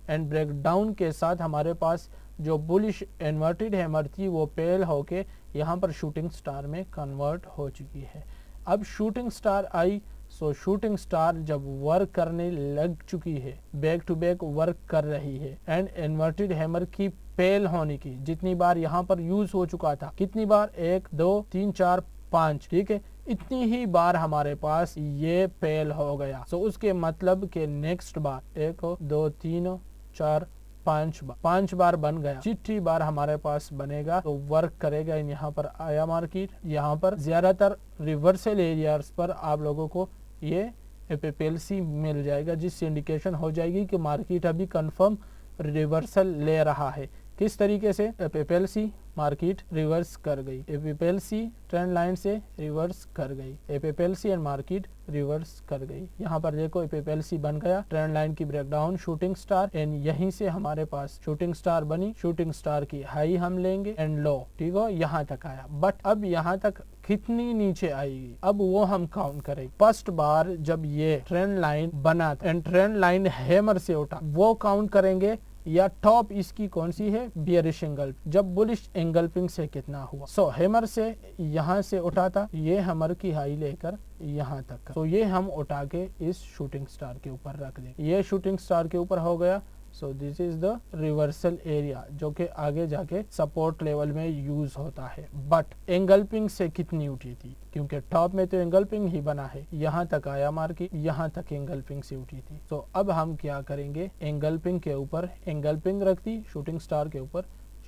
एंड ब्रेकडाउन के साथ हमारे पास जो बुलिश इन्वर्टेड हैमर थी वो पेल होके यहाँ पर शूटिंग स्टार में कन्वर्ट हो चुकी है। अब शूटिंग स्टार आई, सो शूटिंग स्टार जब वर्क करने लग चुकी है, बैक टू बैक वर्क कर रही है एंड इन्वर्टेड हैमर की पेल होने की जितनी बार यहाँ पर यूज हो चुका था, कितनी बार, 1 2 3 4 5, ठीक है, इतनी ही बार हमारे पास ये पेल हो गया। सो उसके मतलब के नेक्स्ट बार 1 2 3 4 5 बार बन गया। जितनी बार हमारे पास बनेगा तो वर्क करेगा। यहाँ पर आया मार्केट, यहाँ पर ज्यादातर रिवर्सल एरियाज पर आप लोगों को ये एपीएलसी मिल जाएगा, जिससे इंडिकेशन हो जाएगी कि मार्केट अभी कंफर्म रिवर्सल ले रहा है। किस तरीके से, एपीएलसी मार्केट रिवर्स कर गई, एपीएलसी ट्रेंड लाइन से रिवर्स कर गई, एपीएलसी एंड मार्केट रिवर्स कर गई। यहाँ पर देखो एपीएलसी बन गया, ट्रेंड लाइन की ब्रेकडाउन, शूटिंग स्टार एंड यहीं से हमारे पास शूटिंग स्टार बनी। शूटिंग स्टार की हाई हम लेंगे एंड लो, ठीक हो, यहाँ तक आया। बट अब यहाँ तक कितनी नीचे आएगी, अब वो हम काउंट करें। फर्स्ट बार जब ये ट्रेंड लाइन बना एंड ट्रेंड लाइन हैमर से उठा, वो काउंट करेंगे, या टॉप इसकी कौन सी है, बियरिश एंगल्फ, जब बुलिश एंगल्पिंग से कितना हुआ। सो हैमर से यहाँ से उठा था, ये हैमर की हाई लेकर यहाँ तक, तो ये हम उठा के इस शूटिंग स्टार के ऊपर रख देंगे। ये शूटिंग स्टार के ऊपर हो गया। सो this is the reversal area जो कि आगे जाके सपोर्ट लेवल में यूज होता है। बट एंगल्पिंग से कितनी उठी थी, क्योंकि टॉप में तो एंगल्पिंग ही बना है, यहाँ तक आया मार्केट, यहाँ तक एंगल्पिंग से उठी थी। तो अब हम क्या करेंगे, एंगल्पिंग के ऊपर एंगल्पिंग रख दी, शूटिंग स्टार के ऊपर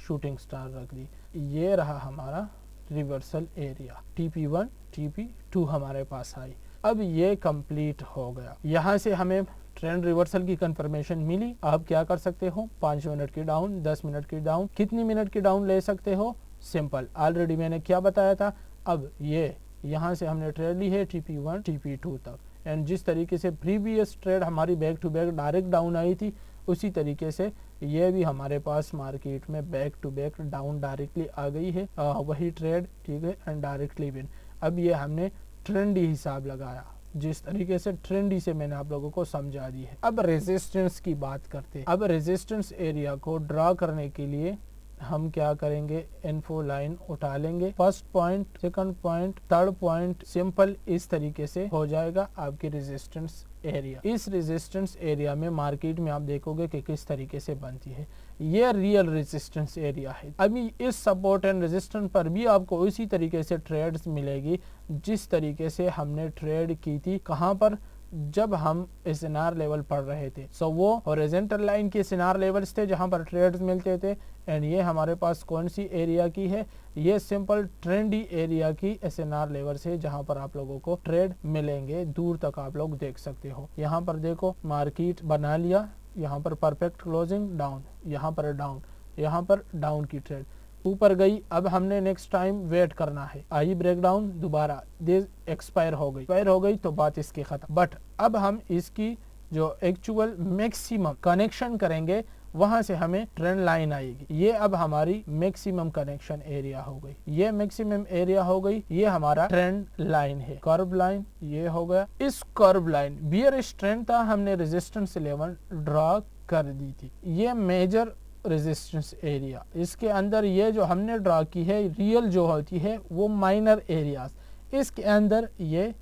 शूटिंग स्टार रख दी। ये रहा हमारा रिवर्सल एरिया, TP1 TP2 हमारे पास आई। अब ये कंप्लीट हो गया। यहाँ से हमें ट्रेंड रिवर्सल की कंफर्मेशन मिली। आप क्या कर सकते हो, 5 मिनट की डाउन, 10 मिनट की डाउन, कितनी मिनट की डाउन ले सकते हो, सिंपल, ऑलरेडी मैंने क्या बताया था। अब ये यहाँ से हमने ट्रेड ली है TP1 TP2 तक, एंड जिस तरीके से प्रीवियस ट्रेड हमारी back to back direct down आई थी, उसी तरीके से ये भी हमारे पास मार्केट में back to back down directly आ गई है, वही ट्रेड, ठीक है, एंड डायरेक्टली विन। अब ये हमने ट्रेंडी हिसाब लगाया, जिस तरीके से ट्रेंडी से मैंने आप लोगों को समझा दी है। अब रेजिस्टेंस की बात करते हैं। अब रेजिस्टेंस एरिया को ड्रा करने के लिए हम क्या करेंगे, इन्फो लाइन उठा लेंगे, first point, second point, third point, simple इस तरीके से हो जाएगा आपकी रेजिस्टेंस एरिया। इस रेजिस्टेंस एरिया में मार्केट में आप देखोगे कि किस तरीके से बनती है, ये रियल रेजिस्टेंस एरिया है। अभी इस सपोर्ट एंड रेजिस्टेंस पर भी आपको उसी तरीके से ट्रेड्स मिलेगी जिस तरीके से हमने ट्रेड की थी, कहाँ पर, जब हम SNR लेवल पढ़ रहे थे। सो वो हॉरिजॉन्टल लाइन के SNR लेवल्स थे जहां पर ट्रेड्स मिलते थे, एंड ये हमारे पास कौन सी एरिया की है, ये सिंपल ट्रेंडी एरिया की SNR लेवल्स है जहां पर आप लोगों को ट्रेड मिलेंगे, दूर तक आप लोग देख सकते हो। यहाँ पर देखो मार्केट बना लिया, यहाँ पर परफेक्ट क्लोजिंग डाउन, यहाँ पर डाउन, यहाँ पर डाउन की ट्रेड ऊपर गई। अब हमने नेक्स्ट टाइम वेट करना है, आई ब्रेकडाउन, दोबारा दे एक्सपायर हो गई तो बात इसकी खत्म। बट अब हम इसकी जो एक्चुअल मैक्सिमम कनेक्शन करेंगे, वहां से हमें ट्रेंड लाइन आएगी। ये अब हमारी मैक्सिमम कनेक्शन एरिया हो गई, ये मैक्सिमम एरिया हो गई, ये हमारा ट्रेंड लाइन है, कर्व लाइन ये हो गया। इस कर्व लाइन बियरिश ट्रेंड था, हमने रेजिस्टेंस लेवल ड्रा कर दी थी, ये मेजर रेजिस्टेंस एरिया। इसके अंदर ये जो हमने ड्रा की है रियल जो होती है वो माइनर एरियाज, इसके अंदर ये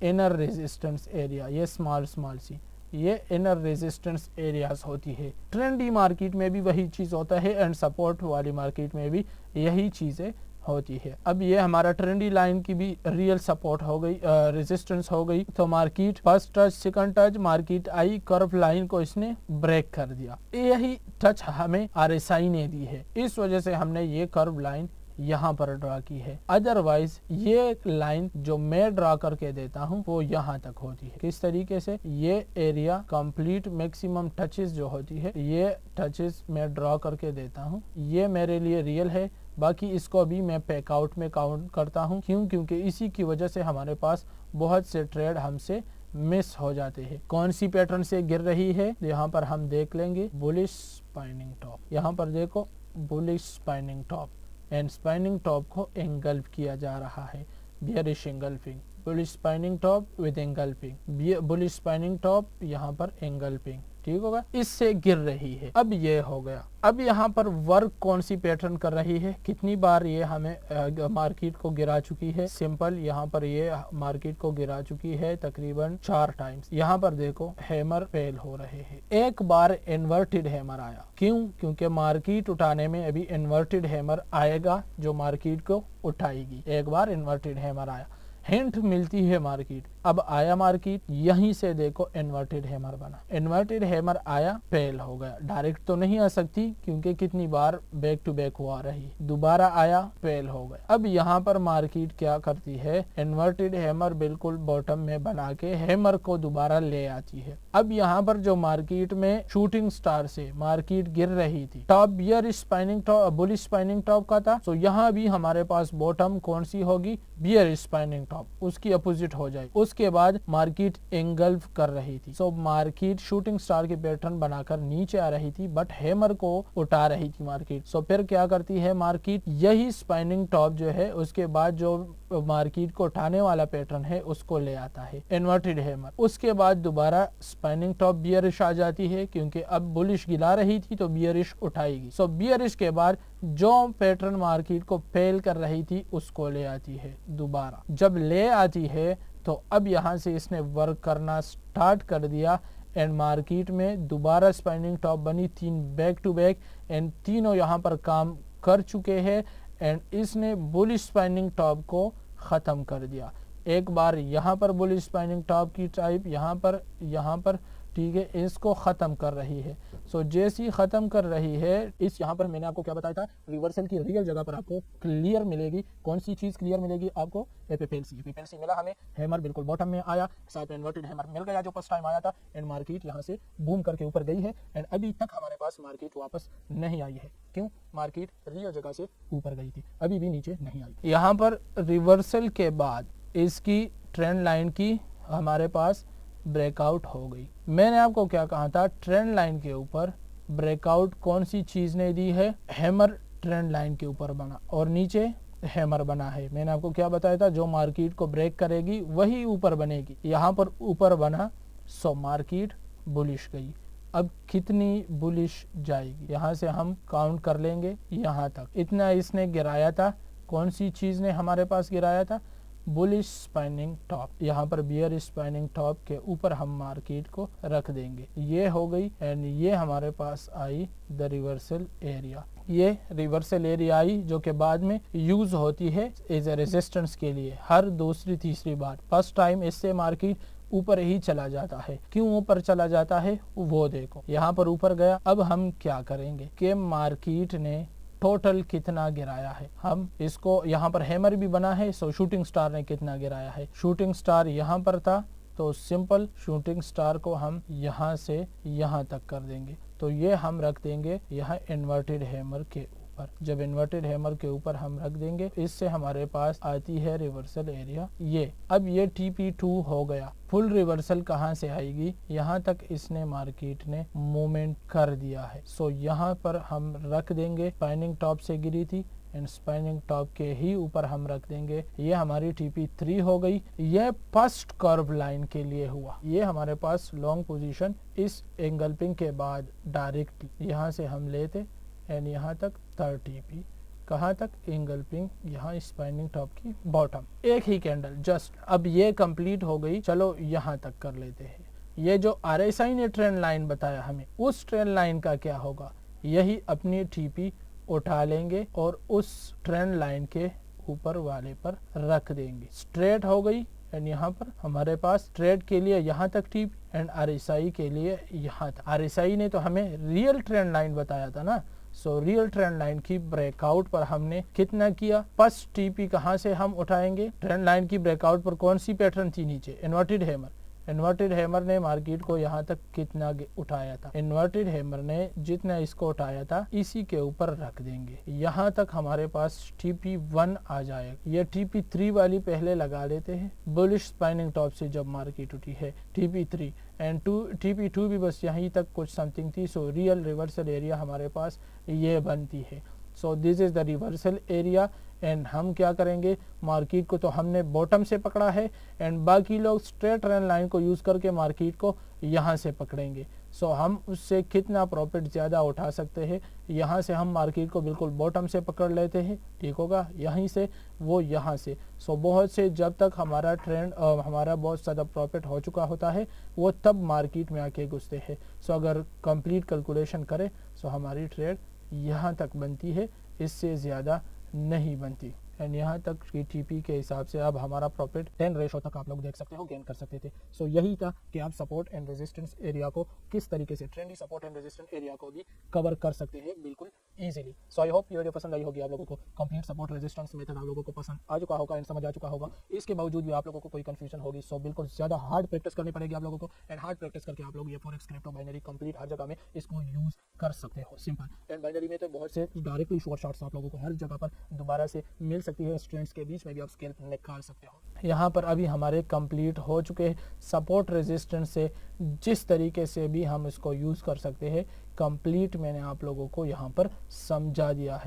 इनर रेजिस्टेंस एरिया, ये स्मॉल सी ये इनर रेजिस्टेंस एरियाज होती है। ट्रेंडी मार्केट में भी वही चीज होता है, एंड सपोर्ट वाली मार्केट में भी यही चीजें होती है। अब ये हमारा ट्रेंडी लाइन की भी रियल सपोर्ट हो गई, रेजिस्टेंस हो गई। तो market first touch, second touch, market I, curve line को इसने ब्रेक कर दिया। यही टच हमें RSI ने दी है, इस वजह से हमने ये कर्व लाइन यहाँ पर ड्रा की है। अदरवाइज ये लाइन जो मैं ड्रा करके देता हूँ वो यहाँ तक होती है। किस तरीके से, ये एरिया कंप्लीट मैक्सिमम टचेस जो होती है, ये टचेस मैं ड्रा करके देता हूँ, ये मेरे लिए रियल है। बाकी इसको भी मैं पैकआउट में काउंट करता हूँ, क्यों, क्योंकि इसी की वजह से हमारे पास बहुत से ट्रेड हमसे मिस हो जाते हैं। कौन सी पैटर्न से गिर रही है, यहाँ पर हम देख लेंगे, बुलिश स्पाइनिंग टॉप। यहाँ पर देखो bullish spinning top, and spinning top को एंगल्फ किया जा रहा है, bearish engulfing, bullish spinning top with engulfing, bullish spinning top यहाँ पर एंगल्फिंग, ठीक होगा, इससे गिर रही है। अब ये हो गया। अब यहाँ पर वर्क कौन सी पैटर्न कर रही है, कितनी बार ये हमें मार्केट को गिरा चुकी है, सिंपल यहाँ पर ये मार्केट को गिरा चुकी है तकरीबन 4 टाइम्स। यहाँ पर देखो हैमर फेल हो रहे हैं, एक बार इन्वर्टेड हैमर आया, क्यों, क्योंकि मार्केट उठाने में अभी इन्वर्टेड हैमर आएगा जो मार्केट को उठाएगी। एक बार इन्वर्टेड हैमर आया, हिंट मिलती है मार्केट, अब आया मार्केट, यहीं से देखो इन्वर्टेड हैमर बना, इन्वर्टेड हैमर आया, फेल हो गया। डायरेक्ट तो नहीं आ सकती क्योंकि कितनी बार बैक टू बैक हुआ रही, दोबारा आया, फेल हो गया। अब यहाँ पर मार्केट क्या करती है, इन्वर्टेड हैमर बिल्कुल बॉटम में बना के हैमर को दोबारा ले आती है। अब यहाँ पर जो मार्केट में शूटिंग स्टार से मार्केट गिर रही थी, top bear spinning top, bullish spinning top का था, तो यहाँ भी हमारे पास बॉटम कौन सी होगी, बियर स्पाइनिंग टॉप, उसकी अपोजिट हो जाए। उसके बाद मार्केट एंगल्फ कर रही थी, सो मार्केट शूटिंग स्टार की पैटर्न बनाकर नीचे आ रही थी, बट हैमर को उठा रही थी मार्केट। सो फिर क्या करती है मार्केट, यही स्पाइनिंग टॉप जो है उसके बाद जो मार्केट को उठाने वाला पैटर्न है उसको ले आता है, इन्वर्टेड हैमर। उसके बाद दोबारा स्पाइनिंग टॉप बियरिश आ जाती है, क्योंकि अब बुलिश गिरा रही थी तो बियरिश उठाएगी। सो बियरिश के बाद जो पैटर्न मार्केट को फेल कर रही थी उसको ले आती है दोबारा। जब ले आती है तो अब यहाँ से इसने वर्क करना स्टार्ट कर दिया, एंड मार्केट में दोबारा स्पाइनिंग टॉप बनी, 3 बैक टू बैक, एंड तीनों यहाँ पर काम कर चुके हैं, एंड इसने बुलिश स्पाइनिंग टॉप को खत्म कर दिया। एक बार यहाँ पर बुलिश स्पाइनिंग टॉप की टाइप, यहाँ पर ठीक है, इसको ख़त्म कर रही है। सो जैसी ख़त्म कर रही है, इस यहाँ पर मैंने आपको क्या बताया था, रिवर्सल की रियल जगह पर आपको क्लियर मिलेगी। कौन सी चीज़ क्लियर मिलेगी आपको? एपीएलसी मिला हमें, हैमर बिल्कुल बॉटम में आया, साथ में इन्वर्टेड हैमर मिल गया जो फर्स्ट टाइम आया था, एंड मार्केट यहाँ से बूम करके ऊपर गई है। एंड अभी तक हमारे पास मार्केट वापस नहीं आई है। क्यों? मार्केट रियल जगह से ऊपर गई थी, अभी भी नीचे नहीं आई। यहाँ पर रिवर्सल के बाद इसकी ट्रेंड लाइन की हमारे पास ब्रेकआउट हो गई। मैंने आपको क्या कहा था, ट्रेंड लाइन के ऊपर ब्रेकआउट कौन सी चीज ने दी है? हैमर ट्रेंड लाइन के ऊपर बना और नीचे हैमर बना है। मैंने आपको क्या बताया था, जो मार्केट को ब्रेक करेगी वही ऊपर बनेगी। यहाँ पर ऊपर बना, सो मार्केट बुलिश गई। अब कितनी बुलिश जाएगी, यहाँ से हम काउंट कर लेंगे यहाँ तक। इतना इसने गिराया था, कौन सी चीज ने हमारे पास गिराया था? Bullish spinning top. यहाँ पर बियर स्पाइनिंग टॉप के ऊपर हम मार्केट को रख देंगे। ये हो गई, एंड ये हमारे पास आई द रिवर्सल एरिया। ये रिवर्सल एरिया आई जो कि बाद में यूज होती है एज ए रेजिस्टेंस के लिए हर दूसरी तीसरी बार। फर्स्ट टाइम इससे मार्केट ऊपर ही चला जाता है। क्यों ऊपर चला जाता है वो देखो, यहाँ पर ऊपर गया। अब हम क्या करेंगे कि मार्केट ने टोटल कितना गिराया है, हम इसको, यहाँ पर हैमर भी बना है, सो शूटिंग स्टार ने कितना गिराया है। शूटिंग स्टार यहाँ पर था, तो सिंपल शूटिंग स्टार को हम यहाँ से यहाँ तक कर देंगे। तो ये हम रख देंगे यहाँ इन्वर्टेड हैमर के ऊपर। जब इन्वर्टेड हैमर के ऊपर हम रख देंगे, इससे हमारे पास आती है रिवर्सल एरिया ये। अब ये TP2 हो गया। फुल रिवर्सल कहाँ से आएगी? यहाँ तक इसने मार्केट ने मूवमेंट कर दिया है। सो यहाँ पर हम रख देंगे, स्पाइनिंग टॉप से गिरी थी एंड स्पाइनिंग टॉप के ही ऊपर हम रख देंगे। ये हमारी TP3 हो गई। ये फर्स्ट कर्व लाइन के लिए हुआ। ये हमारे पास लॉन्ग पोजीशन इस एंगल्पिंग के बाद डायरेक्टली यहाँ से हम लेते एंड यहाँ तक 30p, कहाँ तक? एंगल्पिंग यहाँ स्पाइनिंग टॉप की बॉटम, एक ही कैंडल जस्ट। अब ये कंप्लीट हो गई, चलो यहाँ तक कर लेते हैं। ये जो RSI ने ट्रेंड लाइन बताया हमें, उस ट्रेंड लाइन का क्या होगा? यही अपनी TP उठा लेंगे और उस ट्रेंड लाइन के ऊपर वाले पर रख देंगे। स्ट्रेट हो गई, एंड यहाँ पर हमारे पास स्ट्रेट के लिए यहाँ तक TP एंड RSI के लिए यहाँ तक। RSI ने तो हमें रियल ट्रेंड लाइन बताया था ना, सो रियल ट्रेंड लाइन की ब्रेकआउट पर हमने कितना किया? फर्स्ट TP कहाँ से हम उठाएंगे? ट्रेंड लाइन की ब्रेकआउट पर कौन सी पैटर्न थी नीचे? Inverted hammer. इन्वर्टेड हैमर ने मार्केट को यहाँ तक कितना उठाया था? इन्वर्टेड हैमर ने जितना इसको उठाया था इसी के ऊपर रख देंगे। यहाँ तक हमारे पास TP1 आ जाएगा। ये TP3 वाली पहले लगा लेते हैं। बुलिश स्पाइनिंग टॉप से जब मार्केट उठी है TP3 एंड TP2 भी बस यहीं तक कुछ समथिंग थी। सो रियल रिवर्सल एरिया हमारे पास ये बनती है। सो this is the reversal area. And हम क्या करेंगे, मार्केट को तो हमने बॉटम से पकड़ा है एंड बाकी लोग स्ट्रेट ट्रेंड लाइन को यूज करके मार्केट को यहाँ से पकड़ेंगे। सो हम उससे कितना प्रॉफिट ज़्यादा उठा सकते हैं? यहाँ से हम मार्केट को बिल्कुल बॉटम से पकड़ लेते हैं, ठीक होगा, यहीं से वो यहाँ से। सो बहुत से जब तक हमारा ट्रेंड हमारा बहुत ज़्यादा प्रॉफिट हो चुका होता है वो तब मार्केट में आके घुसते हैं। सो अगर कंप्लीट कैलकुलेशन करें सो हमारी ट्रेड यहाँ तक बनती है, इससे ज़्यादा नहीं बनती। एंड यहाँ तक की TP के हिसाब से अब हमारा प्रॉफिट 10 रेशो तक आप लोग देख सकते हो गेन कर सकते थे। सो यही था कि आप सपोर्ट एंड रेजिस्टेंस एरिया को किस तरीके से, trendy support and resistance area को भी कवर कर सकते हैं बिल्कुल इजीली। सो आई होप ये वीडियो पसंद आई होगी आप लोगों को। कंप्लीट सपोर्ट रेजिस्टेंस मेथड आप लोगों को पसंद आ चुका होगा एंड समझ आ चुका होगा। इसके बावजूद भी आप लोगों को कोई कंफ्यूजन होगी, सो बिल्कुल ज़्यादा हार्ड प्रैक्टिस करनी पड़ेगी आप लोगों को। एंड हार्ड प्रैक्टिस करके आप लोग ये फॉरेक्स क्रिप्टो बाइनरी कंप्लीट हर जगह में इसको यूज कर सकते हो, सिंपल। एंड बाइनरी में तो बहुत से डायरेक्टली शॉर्ट शॉट्स आप लोगों को हर जगह पर दोबारा से मिल सकती है। ट्रेंड्स के बीच में भी आप स्केल निकाल सकते हो। यहाँ पर अभी हमारे कंप्लीट हो चुके हैं सपोर्ट रेजिस्टेंस से, जिस तरीके से भी हम इसको यूज कर सकते हैं कंप्लीट मैंने आप लोगों को यहाँ पर समझा दिया है।